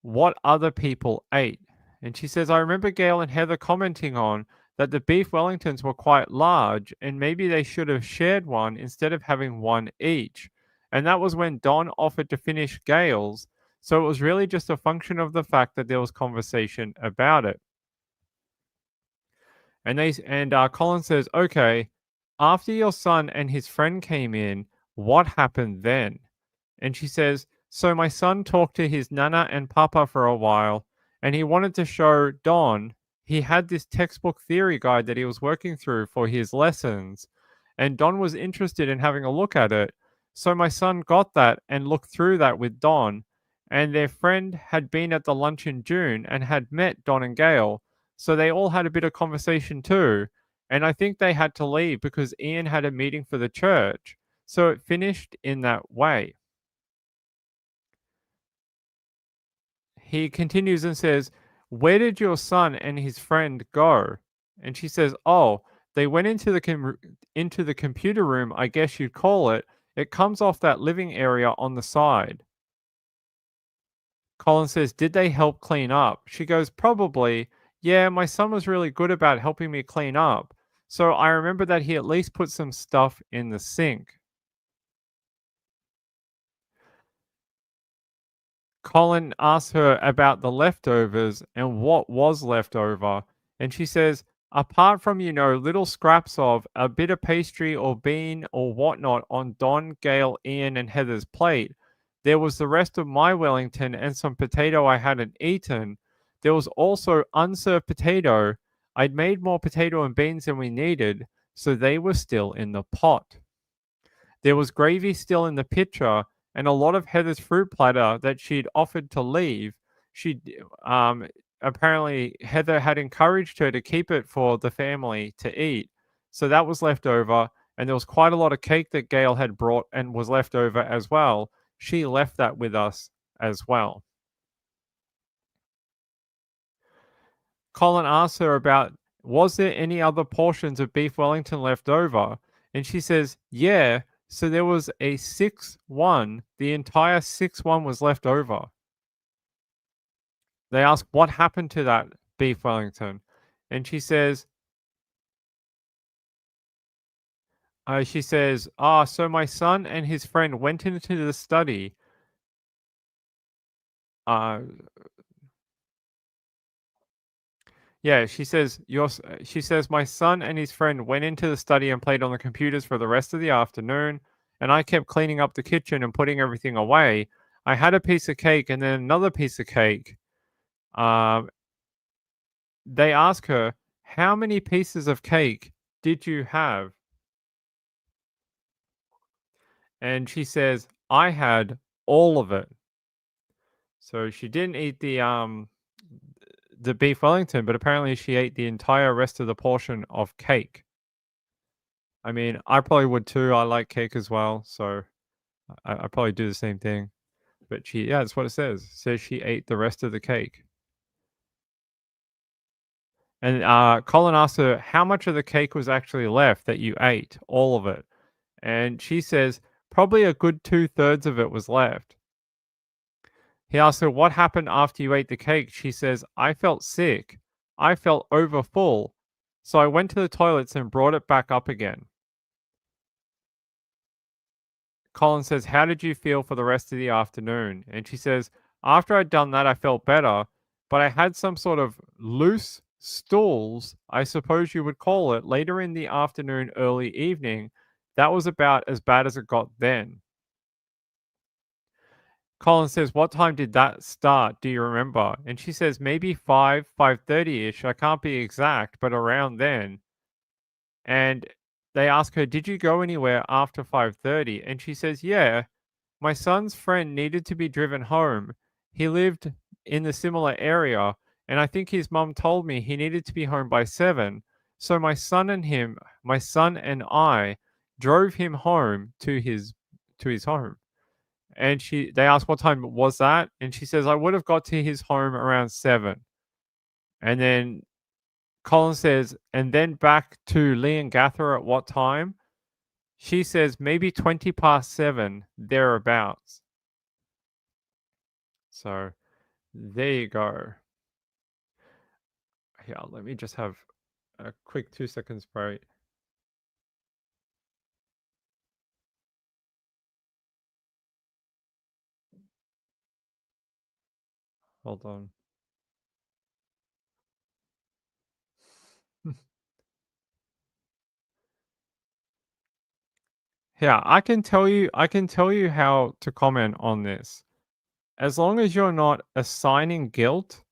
what other people ate? And she says, I remember Gail and Heather commenting on that the beef Wellingtons were quite large and maybe they should have shared one instead of having one each. And that was when Don offered to finish Gail's. So it was really just a function of the fact that there was conversation about it. And Colin says, okay, after your son and his friend came in, what happened then? And she says, so my son talked to his nana and papa for a while, and he wanted to show Don. He had this textbook theory guide that he was working through for his lessons, and Don was interested in having a look at it. So my son got that and looked through that with Don, and their friend had been at the lunch in June and had met Don and Gail, so they all had a bit of conversation too. And I think they had to leave because Ian had a meeting for the church. So it finished in that way. He continues and says, where did your son and his friend go? And she says, oh, they went into the computer room, I guess you'd call it. It comes off that living area on the side. Colin says, "Did they help clean up?" She goes, "Probably. Yeah, my son was really good about helping me clean up. So I remember that he at least put some stuff in the sink." Colin asks her about the leftovers and what was left over, and she says, "Apart from, little scraps of a bit of pastry or bean or whatnot on Don, Gail, Ian, and Heather's plate, there was the rest of my Wellington and some potato I hadn't eaten. There was also unserved potato. I'd made more potato and beans than we needed, so they were still in the pot. There was gravy still in the pitcher and a lot of Heather's fruit platter that she'd offered to leave. She apparently Heather had encouraged her to keep it for the family to eat. So that was left over, and there was quite a lot of cake that Gail had brought and was left over as well. She left that with us as well." Colin asks her about, was there any other portions of beef Wellington left over? And she says, yeah. So there was a 6-1. The entire 6-1 was left over. They ask, what happened to that beef Wellington? And she says, so my son and his friend went into the study. Uh, Yeah, she says my son and his friend went into the study and played on the computers for the rest of the afternoon, and I kept cleaning up the kitchen and putting everything away. I had a piece of cake and then another piece of cake. Um, they ask her, "How many pieces of cake did you have?" And she says, "I had all of it." So she didn't eat the beef Wellington, but apparently she ate the entire rest of the portion of cake. I mean, I probably would too. I like cake as well, so I probably do the same thing. But yeah, that's what it says. It says she ate the rest of the cake. And Colin asked her how much of the cake was actually left that you ate, all of it. And she says probably a good 2/3 of it was left. He asked her what happened after you ate the cake. She says, I felt sick. I felt over full. So I went to the toilets and brought it back up again. Colin says, how did you feel for the rest of the afternoon? And she says, after I'd done that, I felt better, but I had some sort of loose stools, I suppose you would call it, later in the afternoon, early evening. That was about as bad as it got then. Colin says, what time did that start? Do you remember? And she says, maybe 5:30ish. I can't be exact, but around then. And they ask her, did you go anywhere after 5:30? And she says, yeah. My son's friend needed to be driven home. He lived in the similar area, and I think his mum told me he needed to be home by 7. So my son and I drove him home to his home. And they asked what time was that? And she says, I would have got to his home around 7. And then Colin says, and then back to Lee and Gather at what time? She says maybe 20 past 7, thereabouts. So there you go. Yeah, let me just have a quick 2 seconds break. Hold on. Yeah, I can tell you how to comment on this. As long as you're not assigning guilt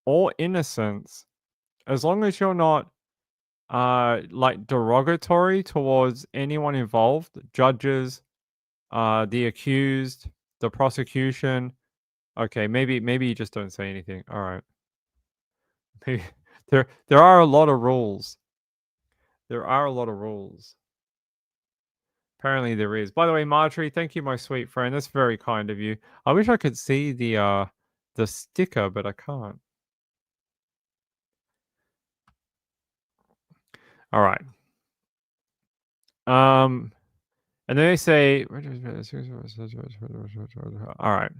or innocence, as long as you're not like derogatory towards anyone involved, judges, the accused, the prosecution. Okay, maybe you just don't say anything. All right. Maybe there are a lot of rules. There are a lot of rules. Apparently there is. By the way, Marjorie, thank you, my sweet friend. That's very kind of you. I wish I could see the sticker, but I can't. All right. Um, and then they say, all right.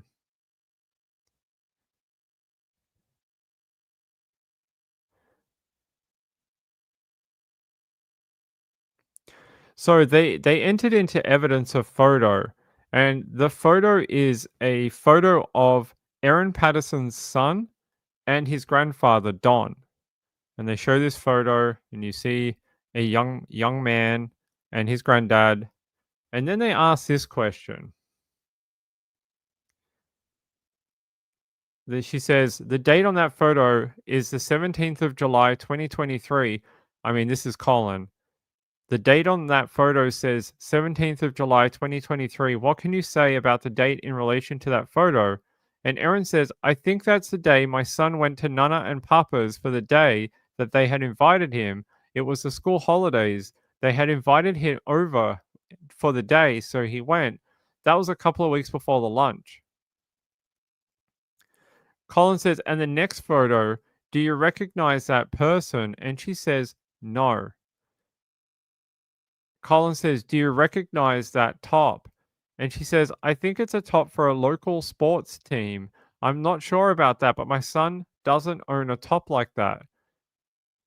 So they entered into evidence a photo, and the photo is a photo of Erin Patterson's son and his grandfather Don. And they show this photo, and you see a young man and his granddad. And then they ask this question. She says the date on that photo is the 17th of July, 2023. I mean, this is Colin. The date on that photo says 17th of July 2023. What can you say about the date in relation to that photo? And Erin says, I think that's the day my son went to Nana and Papa's for the day that they had invited him. It was the school holidays. They had invited him over for the day, so he went. That was a couple of weeks before the lunch. Colin says, and the next photo, do you recognize that person? And she says, no. Colin says, do you recognize that top? And she says, I think it's a top for a local sports team. I'm not sure about that, but my son doesn't own a top like that.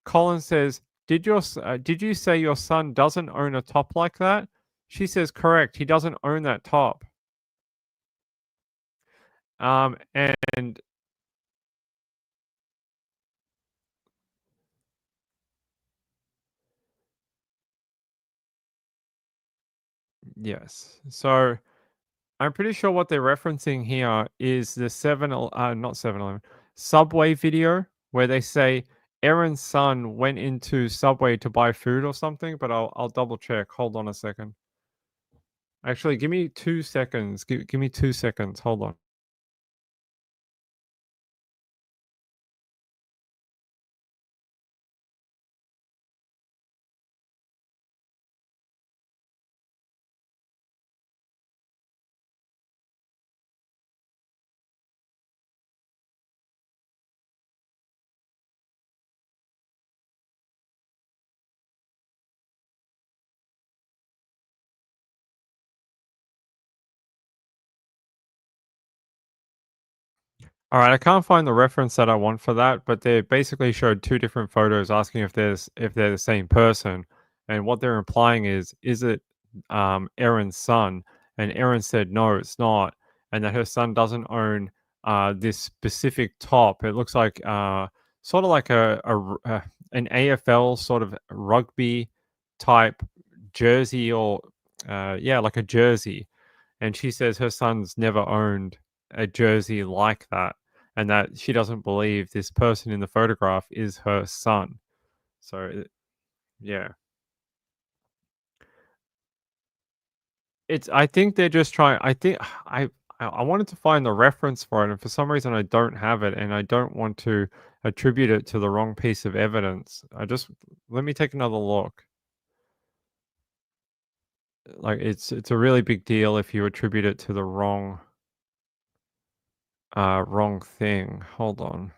Colin says, did you say your son doesn't own a top like that? She says, correct. He doesn't own that top. And yes. So I'm pretty sure what they're referencing here is the not 7-Eleven, Subway video where they say Aaron's son went into Subway to buy food or something, but I'll double check. Hold on a second. Actually, give me 2 seconds. Give me 2 seconds. Hold on. All right, I can't find the reference that I want for that, but they basically showed two different photos asking if they're the same person, and what they're implying is it Erin's son? And Erin said no, it's not, and that her son doesn't own this specific top. It looks like sort of like an AFL sort of rugby type jersey or yeah, like a jersey. And she says her son's never owned a jersey like that, and that she doesn't believe this person in the photograph is her son. So, yeah. It's I think they're just trying I think I wanted to find the reference for it, and for some reason I don't have it, and I don't want to attribute it to the wrong piece of evidence. I just let me take another look. Like, it's a really big deal if you attribute it to the wrong thing. Hold on.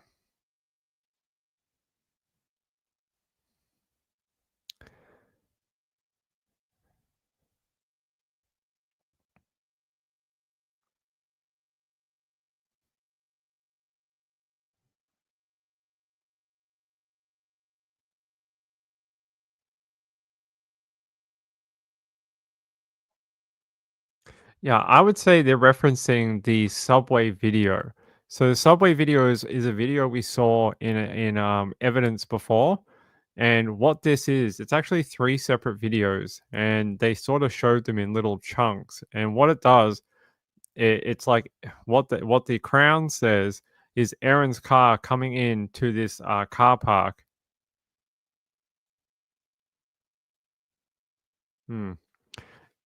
Yeah, I would say they're referencing the Subway video. So the Subway video is a video we saw in evidence before. And what this is, it's actually three separate videos, and they sort of showed them in little chunks. And what it does, it's like what the crown says is Aaron's car coming in to this car park. Hmm.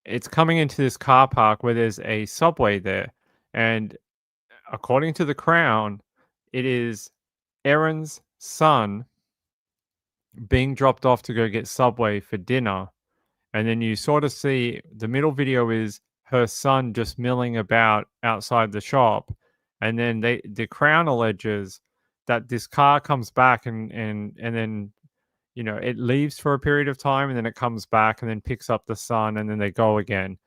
It's coming into this car park where there's a Subway there, and according to the Crown, it is Erin's son being dropped off to go get Subway for dinner. And then you sort of see the middle video is her son just milling about outside the shop. And then the Crown alleges that this car comes back and then it leaves for a period of time and then it comes back and then picks up the son and then they go again.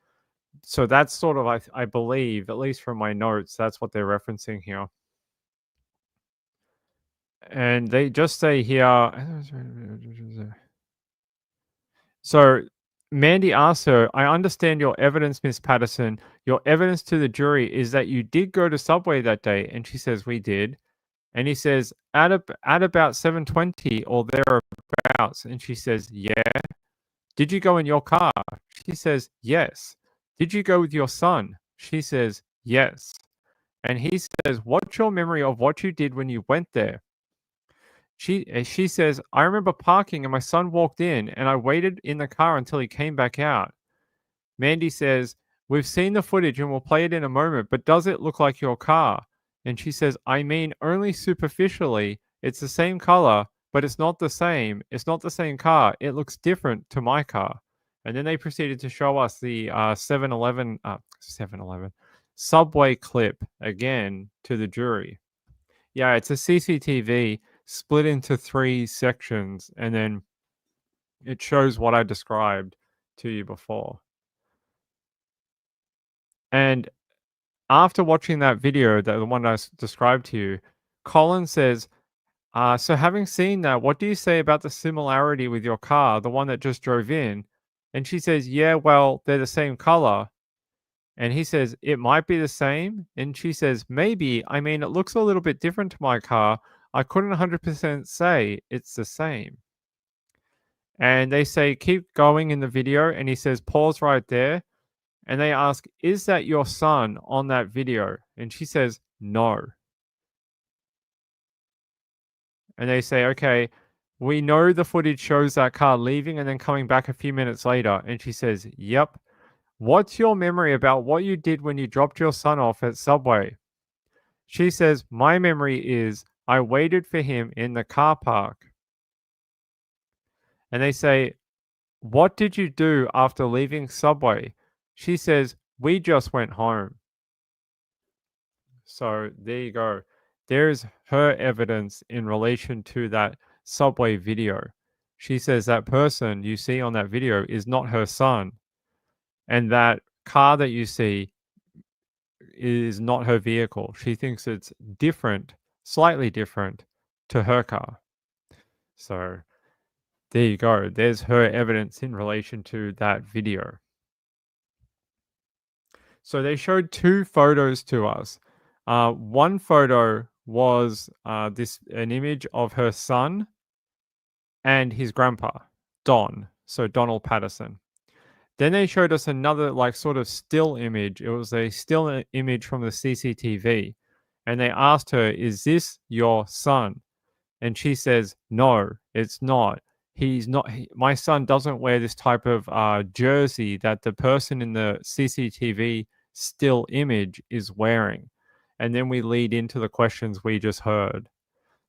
So that's sort of I believe, at least from my notes, that's what they're referencing here. And they just say here so Mandy asks her, "I understand your evidence, Miss Patterson. Your evidence to the jury is that you did go to Subway that day." And she says, "We did." And he says, at about 7:20 or thereabouts." And she says, "Yeah." "Did you go in your car?" She says, "Yes." "Did you go with your son?" She says, "Yes." And he says, "What's your memory of what you did when you went there?" She says, "I remember parking and my son walked in and I waited in the car until he came back out." Mandy says, "We've seen the footage and we'll play it in a moment, but does it look like your car?" And she says, "I mean, only superficially. It's the same color, but it's not the same. It's not the same car. It looks different to my car." And then they proceeded to show us the 7-Eleven Subway clip again to the jury. Yeah, it's a CCTV split into three sections, and then it shows what I described to you before. And after watching that video, the one described to you, Colin says, "So having seen that, what do you say about the similarity with your car, the one that just drove in?" And she says, "Yeah, well, they're the same color." And he says, "It might be the same." And she says, "Maybe. I mean, it looks a little bit different to my car. I couldn't 100% say it's the same." And they say, "Keep going in the video." And he says, "Pause right there." And they ask, "Is that your son on that video?" And she says, "No." And they say, "Okay, we know the footage shows that car leaving and then coming back a few minutes later." And she says, "Yep. What's your memory about what you did when you dropped your son off at Subway?" She says, "My memory is I waited for him in the car park." And they say, "What did you do after leaving Subway?" She says, "We just went home." So there you go. There's her evidence in relation to that Subway video. She says that person you see on that video is not her son, and that car that you see is not her vehicle. She thinks it's different, slightly different to her car. So there you go. There's her evidence in relation to that video. So they showed two photos to us. One photo was this an image of her son and his grandpa, Don. So Donald Patterson. Then they showed us another like sort of still image. It was a still image from the CCTV, and they asked her, "Is this your son?" And she says, "No, it's not. He's not. My son doesn't wear this type of jersey that the person in the CCTV still image is wearing." And then we lead into the questions we just heard.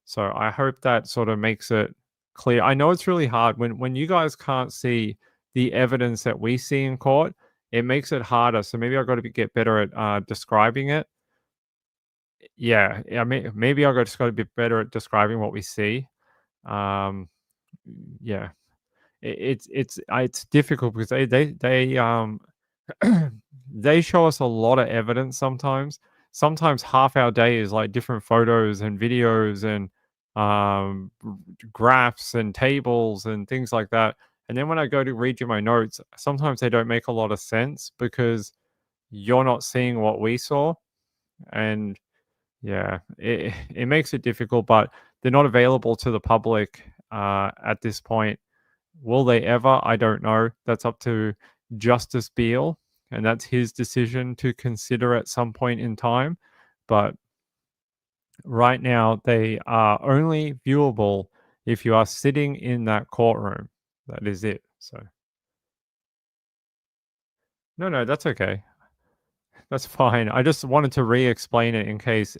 So I hope that sort of makes it clear. I know it's really hard when you guys can't see the evidence that we see in court. It makes it harder. So maybe I've got to get better at describing it. Yeah, I mean, maybe I just got to be better at describing what we see. Um, yeah, it's difficult because they they show us a lot of evidence sometimes. Sometimes half our day is like different photos and videos and graphs and tables and things like that. And then when I go to read you my notes, sometimes they don't make a lot of sense because you're not seeing what we saw. And yeah, it makes it difficult, but they're not available to the public at this point. Will they ever? I don't know. That's up to Justice Beale, and that's his decision to consider at some point in time. But right now, they are only viewable if you are sitting in that courtroom. That is it. So, no, no, that's okay. That's fine. I just wanted to re explain it in case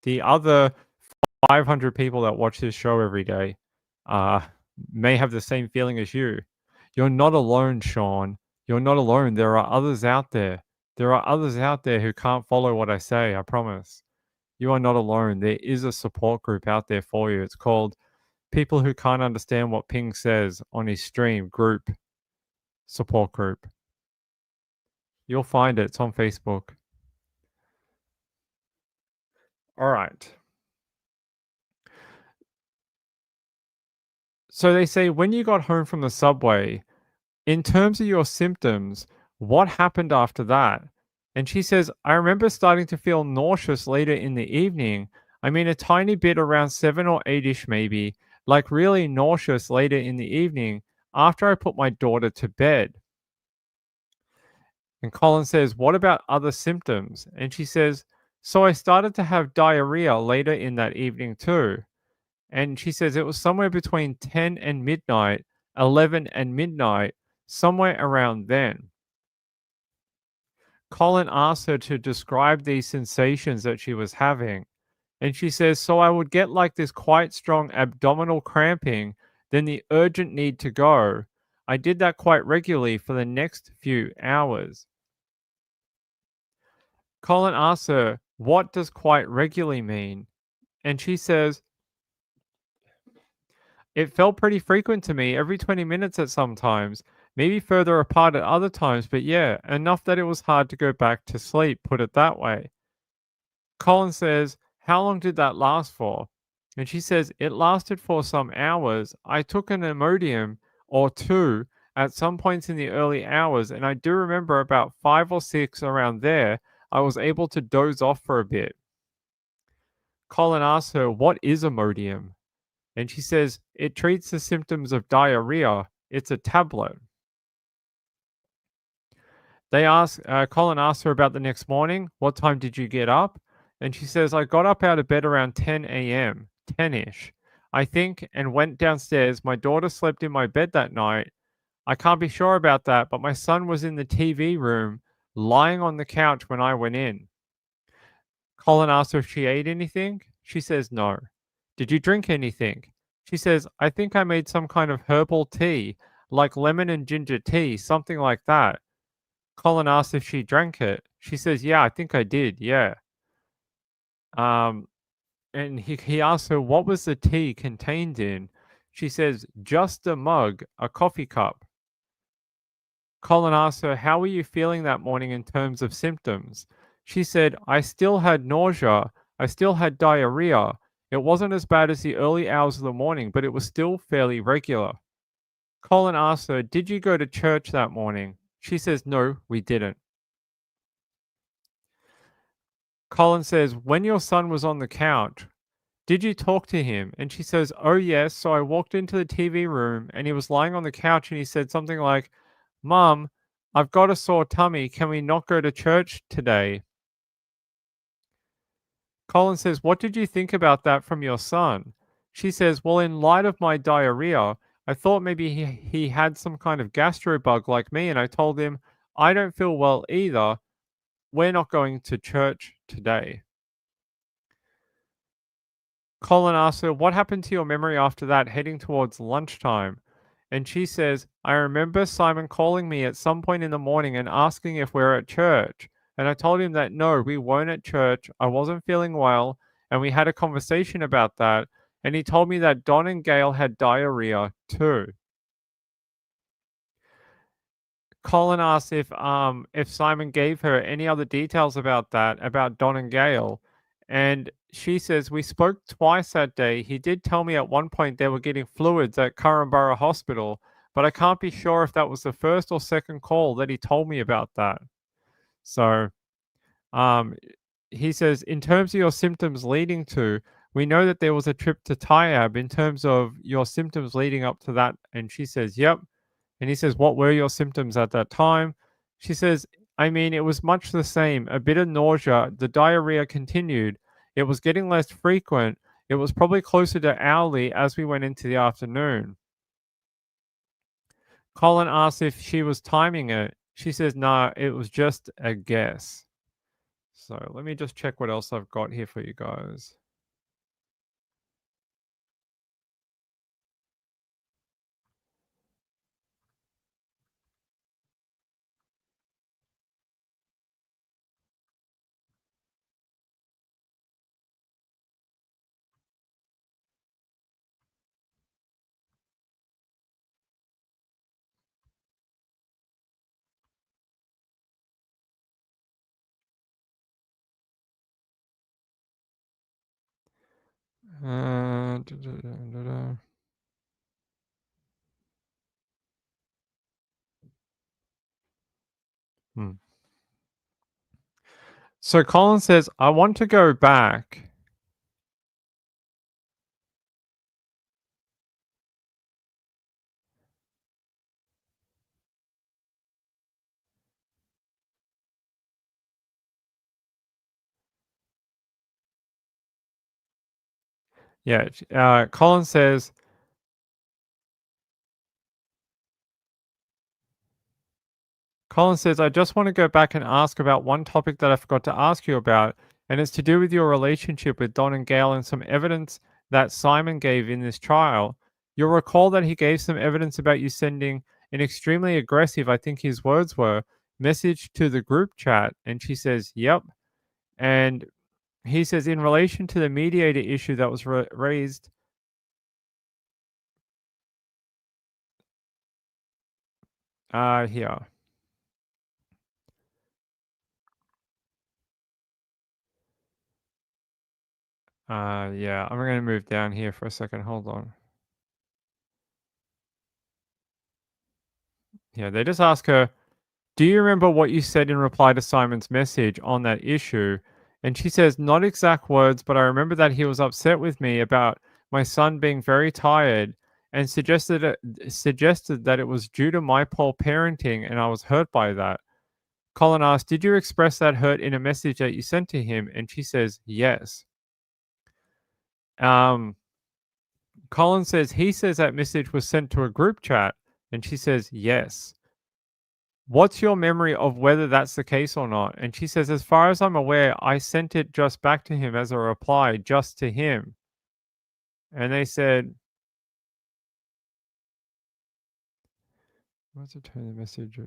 the other 500 people that watch this show every day uh, may have the same feeling as you. You're not alone, Sean. You're not alone. There are others out there. There are others out there who can't follow what I say. I promise. You are not alone. There is a support group out there for you. It's called People Who Can't Understand What Ping Says on His Stream Group Support Group. You'll find it. It's on Facebook. All right. So they say when you got home from the subway, In terms of your symptoms, what happened after that? And she says, I remember starting to feel nauseous later in the evening. I mean, a tiny bit around 7 or 8ish, maybe, like really nauseous later in the evening after I put my daughter to bed. And Colin says, what about other symptoms? And she says, so I started to have diarrhea later in that evening too. And she says it was somewhere between 10 and midnight, 11 and midnight, somewhere around then. Colin asked her to describe these sensations that she was having. And she says, so I would get like this quite strong abdominal cramping, then the urgent need to go. I did that quite regularly for the next few hours. Colin asks her, what does quite regularly mean? And she says, it felt pretty frequent to me, every 20 minutes at some times, maybe further apart at other times, but yeah, enough that it was hard to go back to sleep, put it that way. Colin says, how long did that last for? And she says, it lasted for some hours. I took an Imodium or two at some points in the early hours, and I do remember about 5 or 6 around there, I was able to doze off for a bit. Colin asks her, what is Imodium? And she says, it treats the symptoms of diarrhea. It's a tablet. Colin asks her about the next morning. What time did you get up? And she says, I got up out of bed around 10 a.m., 10ish, I think, and went downstairs. My daughter slept in my bed that night. I can't be sure about that, but my son was in the TV room, lying on the couch when I went in. Colin asks her if she ate anything. She says no. Did you drink anything? She says, I think I made some kind of herbal tea, like lemon and ginger tea, something like that. Colin asks if she drank it. She says, yeah, I think I did. Yeah. Um, and he asks her, what was the tea contained in? She says, just a mug, a coffee cup. Colin asks her, how were you feeling that morning in terms of symptoms? She said, I still had nausea. I still had diarrhea. It wasn't as bad as the early hours of the morning, but it was still fairly regular. Colin asks her, did you go to church that morning? She says, no, we didn't. Colin says, when your son was on the couch, did you talk to him? And she says, oh, yes. So I walked into the TV room and he was lying on the couch and he said something like, Mom, I've got a sore tummy. Can we not go to church today? Colin says, what did you think about that from your son? She says, well, in light of my diarrhea, I thought maybe he had some kind of gastro bug like me. And I told him, I don't feel well either. We're not going to church today. Colin asks her, what happened to your memory after that, heading towards lunchtime? And she says, I remember Simon calling me at some point in the morning and asking if we're at church. And I told him that no, we weren't at church. I wasn't feeling well. And we had a conversation about that. And he told me that Don and Gail had diarrhea too. Colin asks if Simon gave her any other details about that, about Don and Gail. And she says, we spoke twice that day. He did tell me at one point they were getting fluids at Currumborough Hospital, but I can't be sure if that was the first or second call that he told me about that. So um, he says, in terms of your symptoms leading to, we know that there was a trip to Tyab in terms of your symptoms leading up to that. And she says, yep. And he says, what were your symptoms at that time? She says, I mean, it was much the same. A bit of nausea. The diarrhea continued. It was getting less frequent. It was probably closer to hourly as we went into the afternoon. Colin asks if she was timing it. She says, no, it was just a guess. So let me just check what else I've got here for you guys. Da, da, da, da, da. Hmm. So Colin says, I want to go back. Yeah. Colin says, I just want to go back and ask about one topic that I forgot to ask you about, and it's to do with your relationship with Don and Gail and some evidence that Simon gave in this trial. You'll recall that he gave some evidence about you sending an extremely aggressive, I think his words were, message to the group chat. And she says, yep. And he says, in relation to the mediator issue that was raised, here. Yeah, I'm going to move down here for a second. Hold on. Yeah, they just ask her, do you remember what you said in reply to Simon's message on that issue? And she says, not exact words, but I remember that he was upset with me about my son being very tired and suggested that it was due to my poor parenting and I was hurt by that. Colin asked, did you express that hurt in a message that you sent to him? And she says, yes. Um, Colin says he says that message was sent to a group chat, and she says, yes. What's your memory of whether that's the case or not? And she says, as far as I'm aware, I sent it just back to him as a reply, just to him. And they said, what's the tone of the message?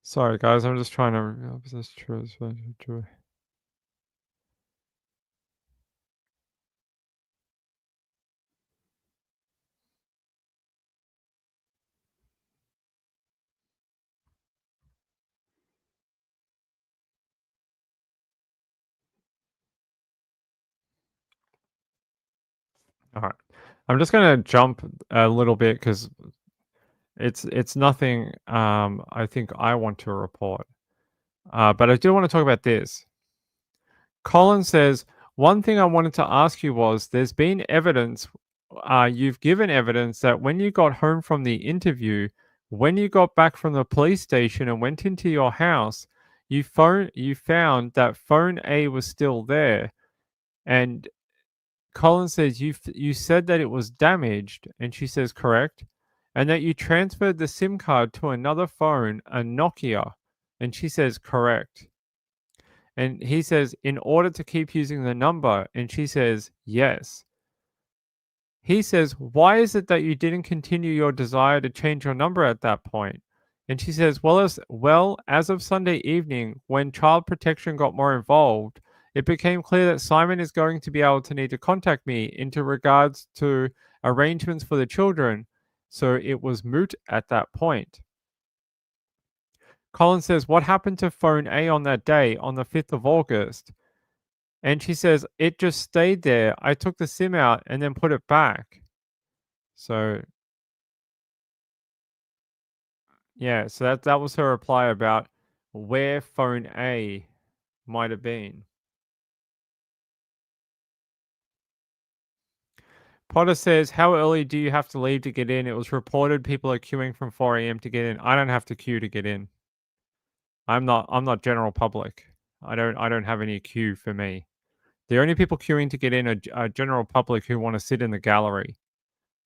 Sorry, guys, I'm just trying to. Is this true? True. All right. I'm just gonna jump a little bit because it's nothing. I think I want to report. But I do want to talk about this. Colin says, one thing I wanted to ask you was there's been evidence, you've given evidence that when you got home from the interview, when you got back from the police station and went into your house, you found that phone A was still there. And Colin says you said that it was damaged, and she says correct, and that you transferred the SIM card to another phone, a Nokia, and she says correct. And he says, in order to keep using the number. And she says, yes. He says, why is it that you didn't continue your desire to change your number at that point? And she says, as of Sunday evening, when child protection got more involved, it became clear that Simon is going to be able to need to contact me into regards to arrangements for the children. So it was moot at that point. Colin says, what happened to phone A on that day, on the 5th of August? And she says, it just stayed there. I took the SIM out and then put it back. So, yeah, so that was her reply about where phone A might have been. Potter says, how early do you have to leave to get in? It was reported people are queuing from 4 a.m. to get in. I don't have to queue to get in. I'm not general public. I don't have any queue for me. The only people queuing to get in are general public who want to sit in the gallery.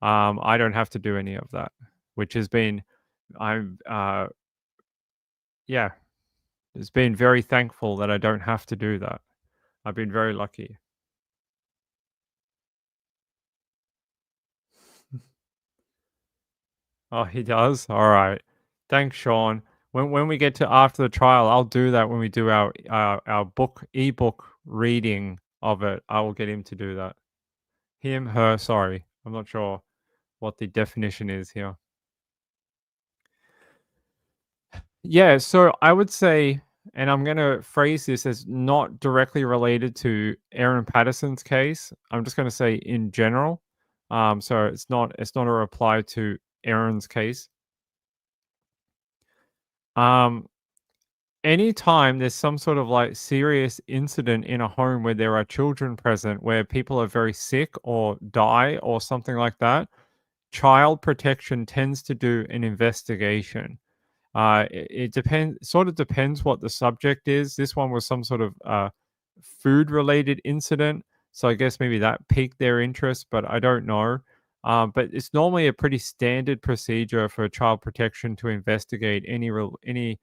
I don't have to do any of that, which has been I'm yeah, it's been very thankful that I don't have to do that. I've been very lucky. Oh, he does? All right. Thanks, Sean. When we get to after the trial, I'll do that when we do our ebook reading of it. I will get him to do that. Him, her, sorry. I'm not sure what the definition is here. Yeah, so I would say and I'm gonna phrase this as not directly related to Erin Patterson's case. I'm just gonna say in general. So it's not a reply to Erin's case. Um, Anytime there's some sort of like serious incident in a home where there are children present, where people are very sick or die or something like that, child protection tends to do an investigation. It depends, sort of depends what the subject is. This one was some sort of food related incident, so I guess maybe that piqued their interest, but I don't know. But it's normally a pretty standard procedure for child protection to investigate any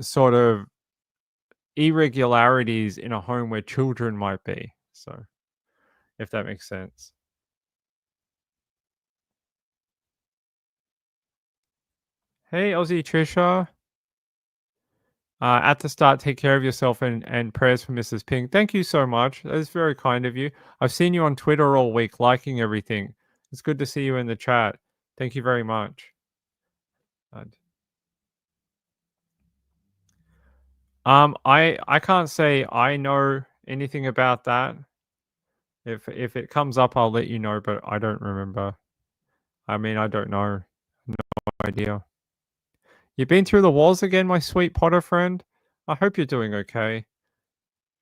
sort of irregularities in a home where children might be. So, if that makes sense. Hey, Aussie Trisha. At the start, take care of yourself and prayers for Mrs. Ping. Thank you so much. That is very kind of you. I've seen you on Twitter all week liking everything. It's good to see you in the chat. Thank you very much. And, I can't say I know anything about that. If it comes up, I'll let you know, but I don't remember. I mean, I don't know. No idea. You've been through the walls again, my sweet Potter friend? I hope you're doing okay.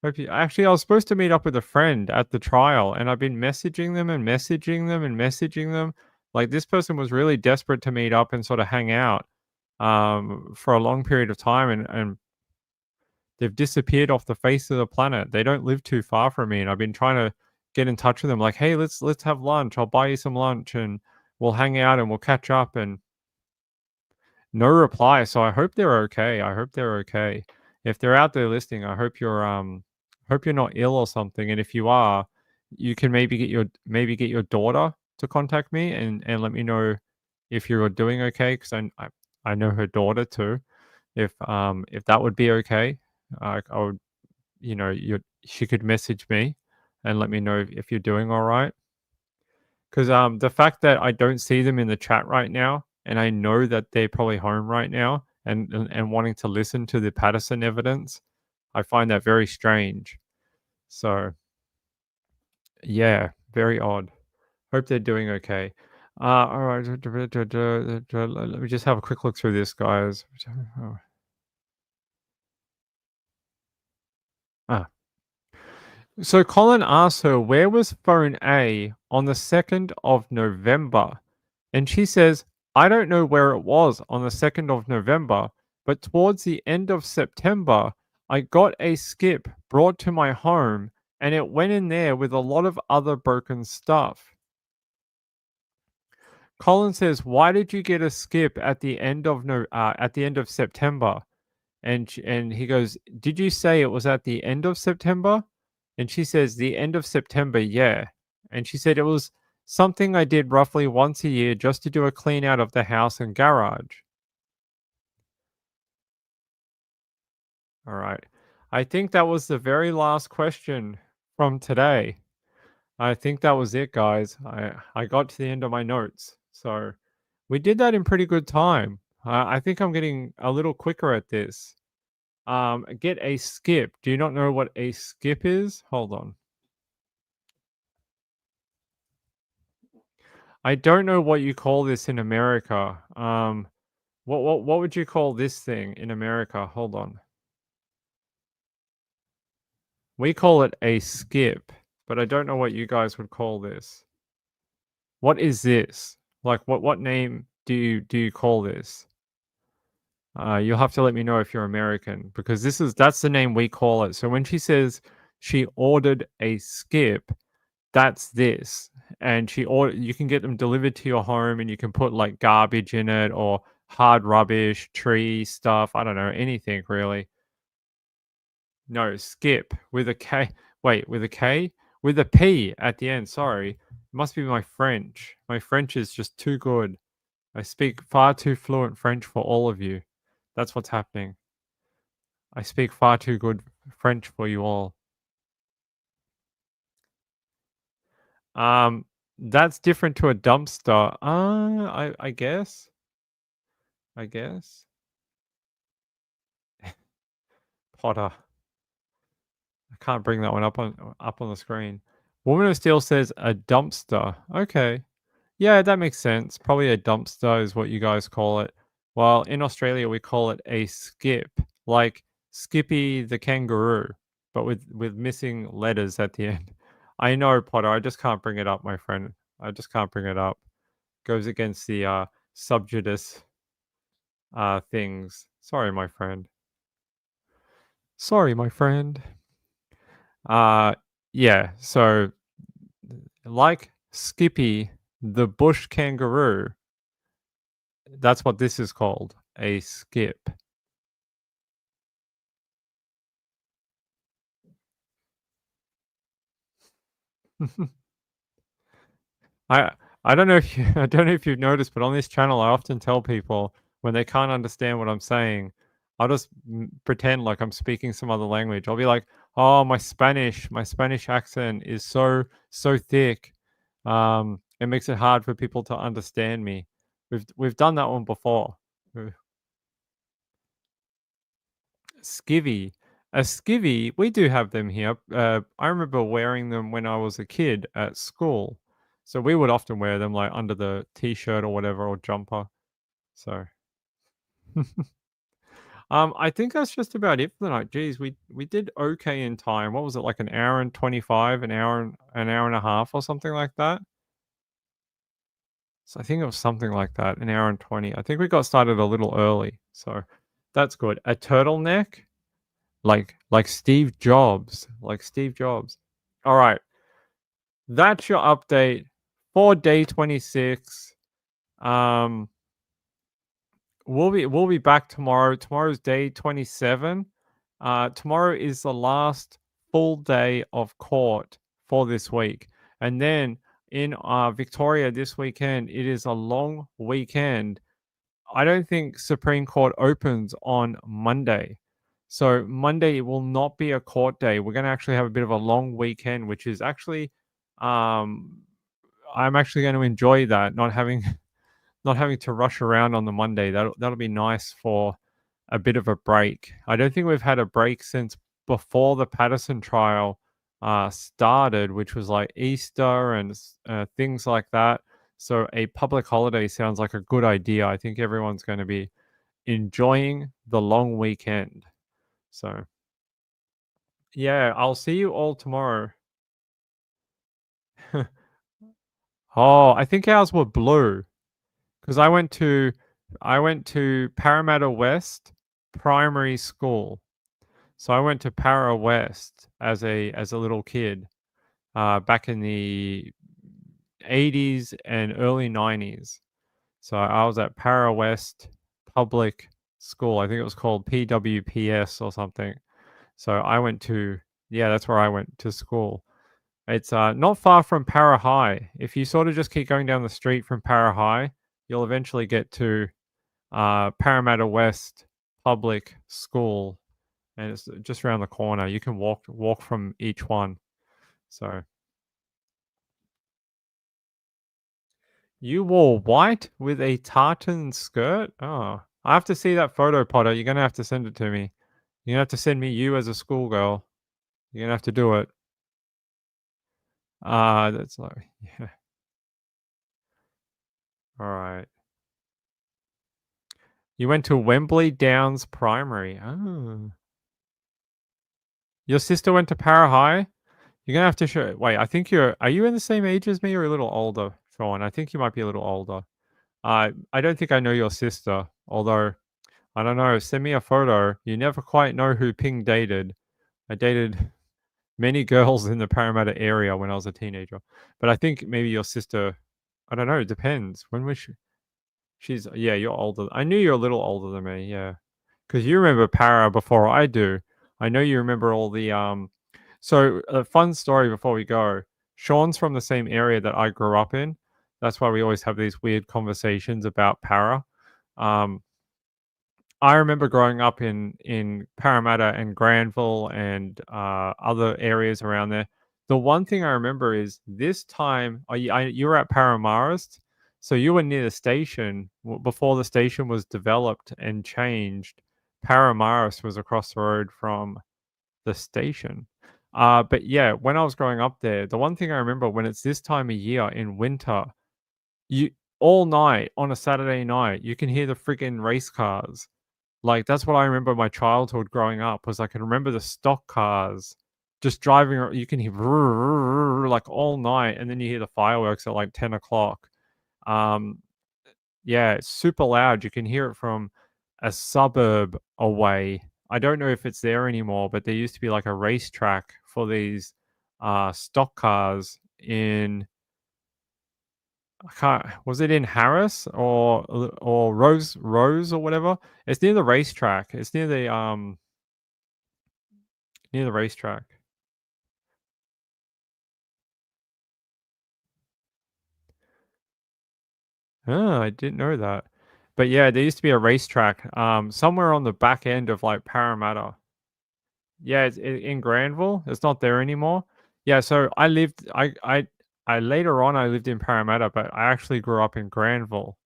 Hope you actually, I was supposed to meet up with a friend at the trial, and I've been messaging them and messaging them and messaging them. Like, this person was really desperate to meet up and sort of hang out, for a long period of time, and they've disappeared off the face of the planet. They don't live too far from me, and I've been trying to get in touch with them, like, "Hey, let's have lunch. I'll buy you some lunch, and we'll hang out, and we'll catch up," and no reply, so I hope they're okay. I hope they're okay. If they're out there listening, I hope you're not ill or something. And if you are, you can maybe get your daughter to contact me and let me know if you're doing okay, because I know her daughter too. If that would be okay, I would, you she could message me and let me know if you're doing all right. Because the fact that I don't see them in the chat right now, and I know that they're probably home right now and wanting to listen to the Patterson evidence, I find that very strange. So yeah, very odd. Hope they're doing okay. All right, let me just have a quick look through this, guys. Ah, so Colin asks her, where was phone A on the 2nd of November? And she says, I don't know where it was on the 2nd of November, but towards the end of September, I got a skip brought to my home and it went in there with a lot of other broken stuff. Colin says, why did you get a skip at the end of September? And he goes, did you say it was at the end of September? And she says, the end of September, yeah. And she said it was something I did roughly once a year just to do a clean out of the house and garage. All right. I think that was the very last question from today. I think that was it, guys. I got to the end of my notes. So we did that in pretty good time. I think I'm getting a little quicker at this. Get a skip. Do you not know what a skip is? Hold on. I don't know what you call this in America. What would you call this thing in America? Hold on. We call it a skip, but I don't know what you guys would call this. What is this? Like what name do you call this? You'll have to let me know if you're American, because that's the name we call it. So when she says she ordered a skip, that's this. And you can get them delivered to your home and you can put like garbage in it or hard rubbish, tree stuff, I don't know, anything really. No, skip with a K. Wait, with a K? With a P at the end. Sorry. It must be my French. My French is just too good. I speak far too fluent French for all of you. That's what's happening. I speak far too good French for you all. Um, that's different to a dumpster. I guess. I guess. Potter. I can't bring that one up on the screen. Woman of Steel says a dumpster. Okay. Yeah, that makes sense. Probably a dumpster is what you guys call it. Well, in Australia we call it a skip, like Skippy the kangaroo, but with missing letters at the end. I know, Potter. I just can't bring it up, my friend. I just can't bring it up. Goes against the subjudice things. Sorry, my friend. Sorry, my friend. Uh yeah, so like Skippy the bush kangaroo, that's what this is called, a skip. I I don't know if you I don't know if you've noticed, but on this channel, I often tell people when they can't understand what I'm saying, I'll just pretend like I'm speaking some other language. I'll be like, "Oh, my Spanish accent is so thick. It makes it hard for people to understand me." We've done that one before. Uh, Skivvy. A skivvy, we do have them here. I remember wearing them when I was a kid at school. So we would often wear them like under the t-shirt or whatever or jumper. So I think that's just about it for the night. Geez, we did okay in time. What was it, like an hour and 25, an hour and a half or something like that? So I think it was something like that, an hour and 20. I think we got started a little early. So that's good. A turtleneck? Like Steve Jobs, like Steve Jobs. All right, that's your update for day 26. Um, we'll be back tomorrow. Tomorrow's day 27. Tomorrow is the last full day of court for this week, and then in Victoria this weekend, it is a long weekend. I don't think Supreme Court opens on Monday. So Monday will not be a court day. We're going to actually have a bit of a long weekend, which is actually um I'm actually going to enjoy that, not having not having to rush around on the Monday. That'll be nice for a bit of a break. I don't think we've had a break since before the Patterson trial started, which was like Easter and things like that. So a public holiday sounds like a good idea. I think everyone's going to be enjoying the long weekend. So yeah, I'll see you all tomorrow. Oh, I think ours were blue because I went to Parramatta West Primary School. So I went to Para West as a little kid, back in the 80s and early 90s. So I was at Para West Public School. I think it was called PWPS or something. So I went to yeah, that's where I went to school. It's not far from Para High. If you sort of just keep going down the street from Para High, you'll eventually get to Parramatta West Public School, and it's just around the corner. You can walk from each one. So you wore white with a tartan skirt. Oh, I have to see that photo, Potter. You're gonna have to send it to me. You're gonna have to send me you as a schoolgirl. You're gonna have to do it. That's like yeah. All right. You went to Wembley Downs Primary. Oh. Your sister went to Para High? You're gonna have to show. Wait, I think are you in the same age as me or a little older, Sean? I think you might be a little older. I don't think I know your sister, although I don't know. Send me a photo. You never quite know who Ping dated. I dated many girls in the Parramatta area when I was a teenager, but I think maybe your sister. I don't know. It depends. When was she? She's yeah. You're older. I knew you're a little older than me. Yeah, because you remember Para before I do. I know you remember all the So a fun story before we go. Sean's from the same area that I grew up in. That's why we always have these weird conversations about Para. Um, I remember growing up in Parramatta and Granville and other areas around there. The one thing I remember is this time you were at Paramarist, so you were near the station before the station was developed and changed. Paramaris was across the road from the station. But yeah, when I was growing up there, the one thing I remember when it's this time of year in winter, you all night on a Saturday night, you can hear the freaking race cars. Like, that's what I remember my childhood growing up was I can remember the stock cars just driving you can hear like all night, and then you hear the fireworks at like 10 o'clock. Um, yeah, it's super loud. You can hear it from a suburb away. I don't know if it's there anymore, but there used to be like a racetrack for these stock cars in I can't was it in Harris or Rose or whatever? It's near the racetrack. It's near the racetrack. Oh, I didn't know that. But yeah, there used to be a racetrack somewhere on the back end of like Parramatta. Yeah, it's in Granville. It's not there anymore. Yeah, so I later on I lived in Parramatta, but I actually grew up in Granville.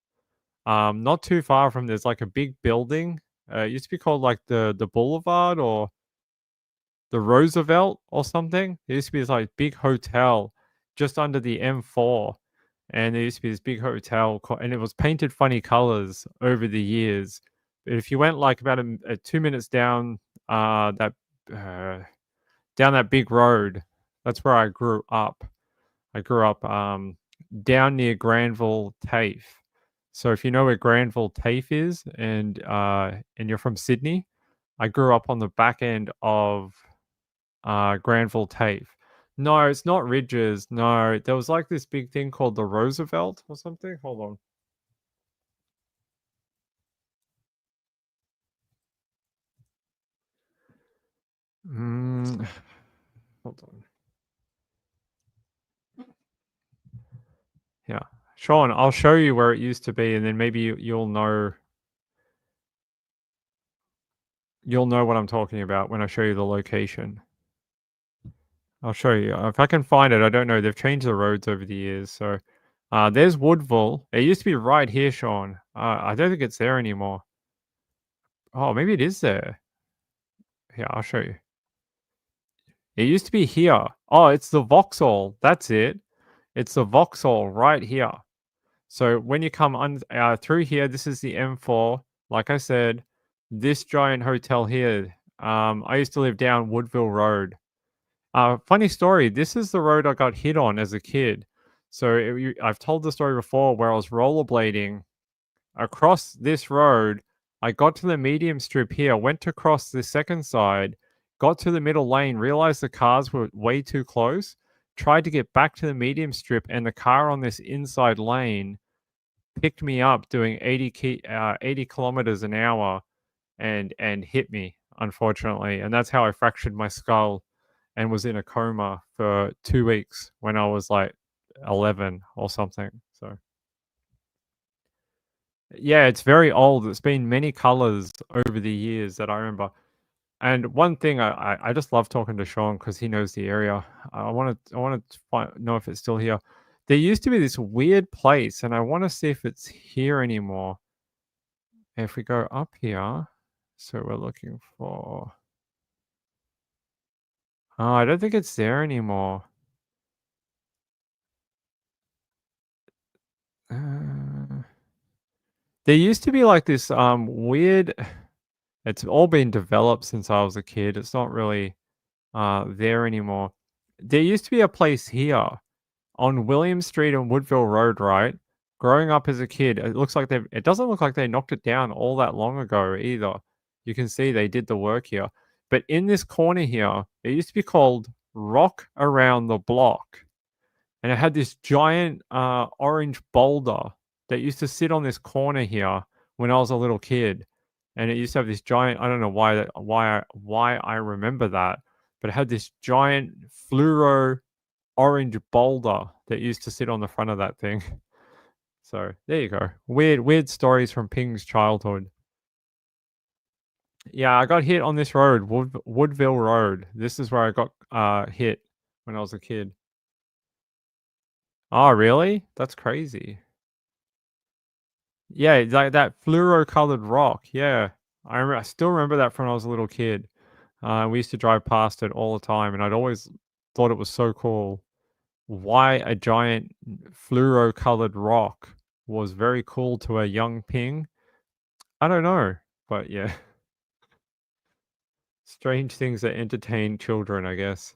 Not too far from there's like a big building. It used to be called like the Boulevard or the Roosevelt or something. There used to be this like big hotel just under the M4, and there used to be this big hotel, and it was painted funny colors over the years. But if you went like about 2 minutes down that uh, down that big road, that's where I grew up. I grew up down near Granville TAFE. So if you know where Granville TAFE is, and you're from Sydney, I grew up on the back end of Granville TAFE. No, it's not Ridges. No, there was like this big thing called the Roosevelt or something. Hold on. Mm, hold on. Yeah, Sean, I'll show you where it used to be, and then maybe you'll know what I'm talking about when I show you the location. I'll show you if I can find it. I don't know. They've changed the roads over the years, so there's Woodville. It used to be right here, Sean. I don't think it's there anymore. Oh, maybe it is there. Yeah, I'll show you. It used to be here. Oh, it's the Vauxhall. That's it. It's the Vauxhall right here. So when you come through here, this is the M4. Like I said, this giant hotel here. I used to live down Woodville Road. Funny story. This is the road I got hit on as a kid. So I've told the story before where I was rollerblading across this road. I got to the medium strip here, went to cross the second side, got to the middle lane, realized the cars were way too close, tried to get back to the medium strip, and the car on this inside lane picked me up doing 80 kilometers an hour and hit me, unfortunately. And that's how I fractured my skull and was in a coma for 2 weeks when I was like 11 or something. So yeah, it's very old. It's been many colors over the years that I remember. And one thing I just love talking to Sean because he knows the area. I want to know if it's still here. There used to be this weird place, and I want to see if it's here anymore. If we go up here, so we're looking for. Oh, I don't think it's there anymore. Uh, there used to be like this weird. It's all been developed since I was a kid. It's not really there anymore. There used to be a place here on William Street and Woodville Road, right? Growing up as a kid, it doesn't look like they knocked it down all that long ago either. You can see they did the work here. But in this corner here, it used to be called Rock Around the Block. And it had this giant orange boulder that used to sit on this corner here when I was a little kid. And it used to have this giant, I don't know why I remember that, but it had this giant fluoro orange boulder that used to sit on the front of that thing. So there you go. Weird stories from Ping's childhood. Yeah, I got hit on this road, Woodville Road. This is where I got hit when I was a kid. Oh, really? That's crazy. Yeah, like that fluoro colored rock. Yeah. I still remember that from when I was a little kid. We used to drive past it all the time, and I'd always thought it was so cool. Why a giant fluoro-colored rock was very cool to a young Ping, I don't know, but yeah, strange things that entertain children, I guess.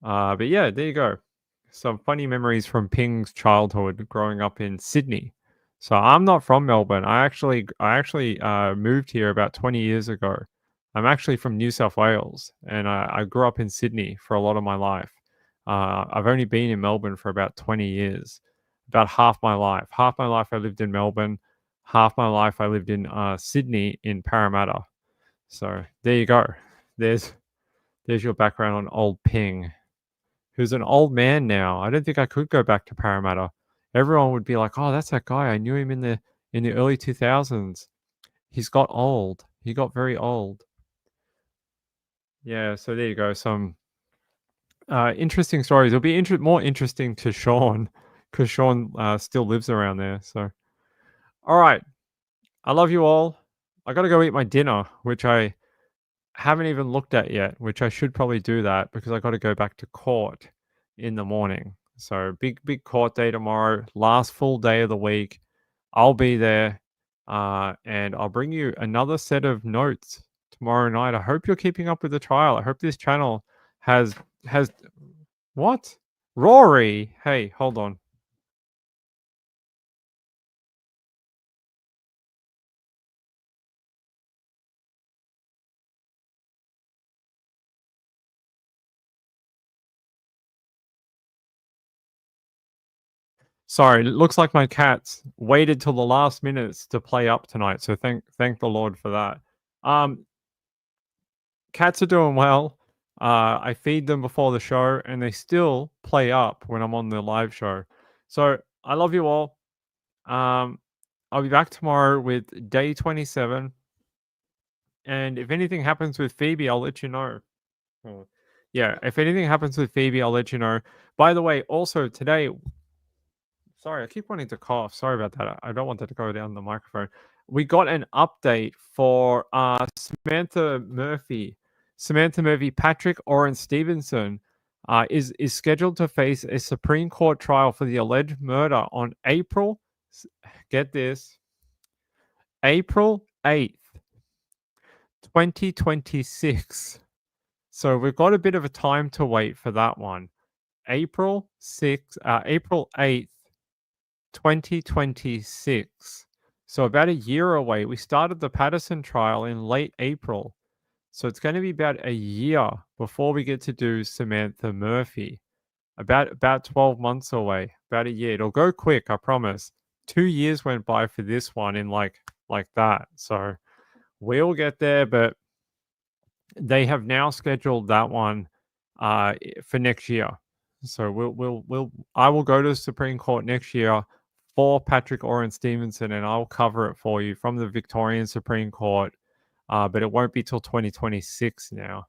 But yeah, there you go. Some funny memories from Ping's childhood growing up in Sydney. So I'm not from Melbourne. I actually moved here about 20 years ago. I'm actually from New South Wales, and I grew up in Sydney for a lot of my life. I've only been in Melbourne for about 20 years, about half my life. Half my life I lived in Melbourne. Half my life I lived in Sydney in Parramatta. So there you go. There's there's your background on old Ping, who's an old man now. I don't think I could go back to Parramatta. Everyone would be like, "Oh, that's that guy. I knew him in the early 2000s. He's got old. He got very old." Yeah, so there you go. Some interesting stories. It'll be more interesting to Sean because Sean still lives around there. So, all right. I love you all. I got to go eat my dinner, which I haven't even looked at yet, which I should probably do that because I got to go back to court in the morning. So big court day tomorrow, last full day of the week. I'll be there, and I'll bring you another set of notes tomorrow night. I hope you're keeping up with the trial. I hope this channel has what? Rory, hey, hold on. Sorry, it looks like my cats waited till the last minutes to play up tonight, so thank the Lord for that. Um, Cats are doing well. I feed them before the show, and they still play up when I'm on the live show. So I love you all. Um, I'll be back tomorrow with day 27, and if anything happens with Phoebe, I'll let you know. Oh, yeah, if anything happens with Phoebe, I'll let you know. By the way, also today, sorry, I keep wanting to cough. Sorry about that. I don't want that to go down the microphone. We got an update for Samantha Murphy. Samantha Murphy, Patrick Oren Stevenson is scheduled to face a Supreme Court trial for the alleged murder on get this, April 8th, 2026. So we've got a bit of a time to wait for that one. April 8th, 2026. So about a year away. We started the Patterson trial in late April. So it's going to be about a year before we get to do Samantha Murphy. About 12 months away. About a year. It'll go quick, I promise. 2 years went by for this one in like that. So we'll get there, but they have now scheduled that one for next year. So I will go to the Supreme Court next year for Patrick Oren Stevenson, and I'll cover it for you from the Victorian Supreme Court. But it won't be till 2026 now.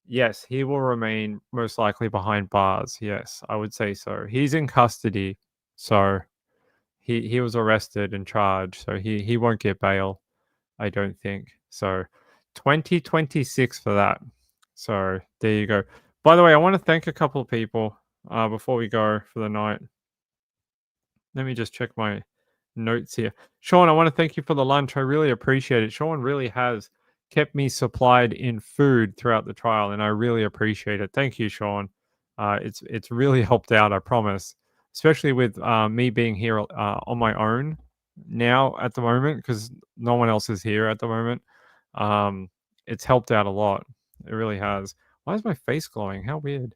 Yes, he will remain most likely behind bars. Yes, I would say so. He's in custody, so he was arrested and charged, so he won't get bail. I don't think. So 2026 for that. So there you go. By the way, I want to thank a couple of people before we go for the night. Let me just check my notes here. Sean, I want to thank you for the lunch. I really appreciate it. Sean really has kept me supplied in food throughout the trial, and I really appreciate it. Thank you, Sean. It's really helped out, I promise, especially with me being here on my own now at the moment because no one else is here at the moment. It's helped out a lot. It really has. Why is my face glowing? How weird.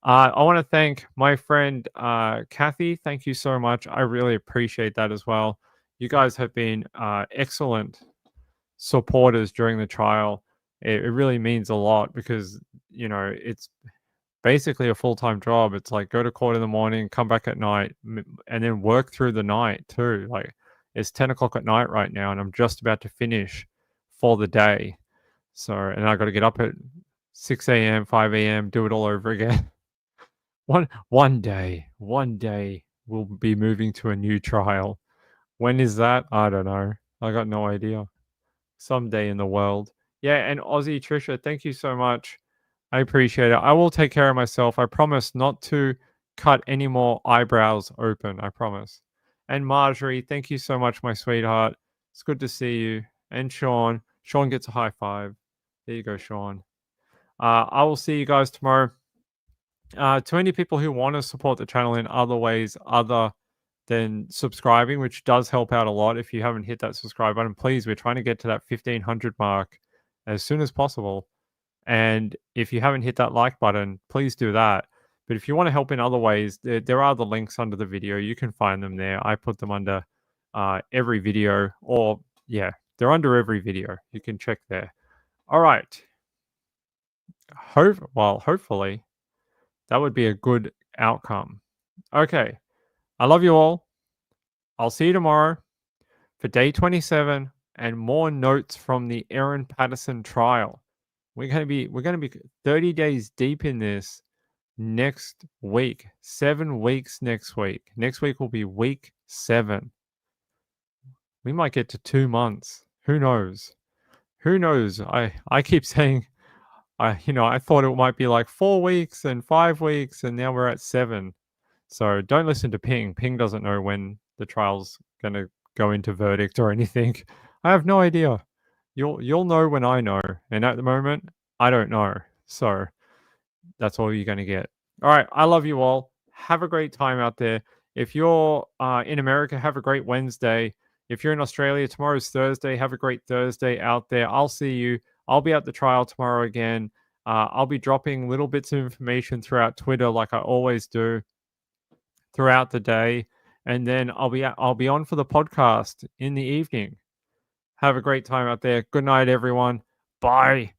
I want to thank my friend Kathy. Thank you so much. I really appreciate that as well. You guys have been excellent supporters during the trial. It really means a lot because, it's basically a full time job. It's like go to court in the morning, come back at night, and then work through the night too. Like it's 10 o'clock at night right now, and I'm just about to finish for the day. So, and I got to get up at 6 a.m., 5 a.m., do it all over again. One day we'll be moving to a new trial. When is that? I don't know. I got no idea. someday in the world. Yeah, and Aussie Trisha, thank you so much. I appreciate it. I will take care of myself. I promise not to cut any more eyebrows open. I promise. And Marjorie, thank you so much, my sweetheart. It's good to see you. And Sean. Sean gets a high five. There you go, Sean. I will see you guys tomorrow. To any people who want to support the channel in other ways other than subscribing, which does help out a lot. If you haven't hit that subscribe button, please, we're trying to get to that 1500 mark as soon as possible. And if you haven't hit that like button, please do that. But if you want to help in other ways, there are the links under the video. You can find them there. I put them under every video, or yeah, they're under every video. You can check there. All right. Hopefully that would be a good outcome. Okay. I love you all. I'll see you tomorrow for day 27 and more notes from the Erin Patterson trial. We're going to be 30 days deep in this next week. 7 weeks next week. Next week will be week 7. We might get to 2 months. Who knows? Who knows? I keep saying I thought it might be like 4 weeks and 5 weeks, and now we're at 7. So don't listen to Ping. Ping doesn't know when the trial's going to go into verdict or anything. I have no idea. You'll know when I know, and at the moment, I don't know. So that's all you're going to get. All right, I love you all. Have a great time out there. If you're in America, have a great Wednesday. If you're in Australia, tomorrow's Thursday. Have a great Thursday out there. I'll see you. I'll be at the trial tomorrow again. I'll be dropping little bits of information throughout Twitter, like I always do, throughout the day, and then I'll be on for the podcast in the evening. Have a great time out there. Good night, everyone. Bye.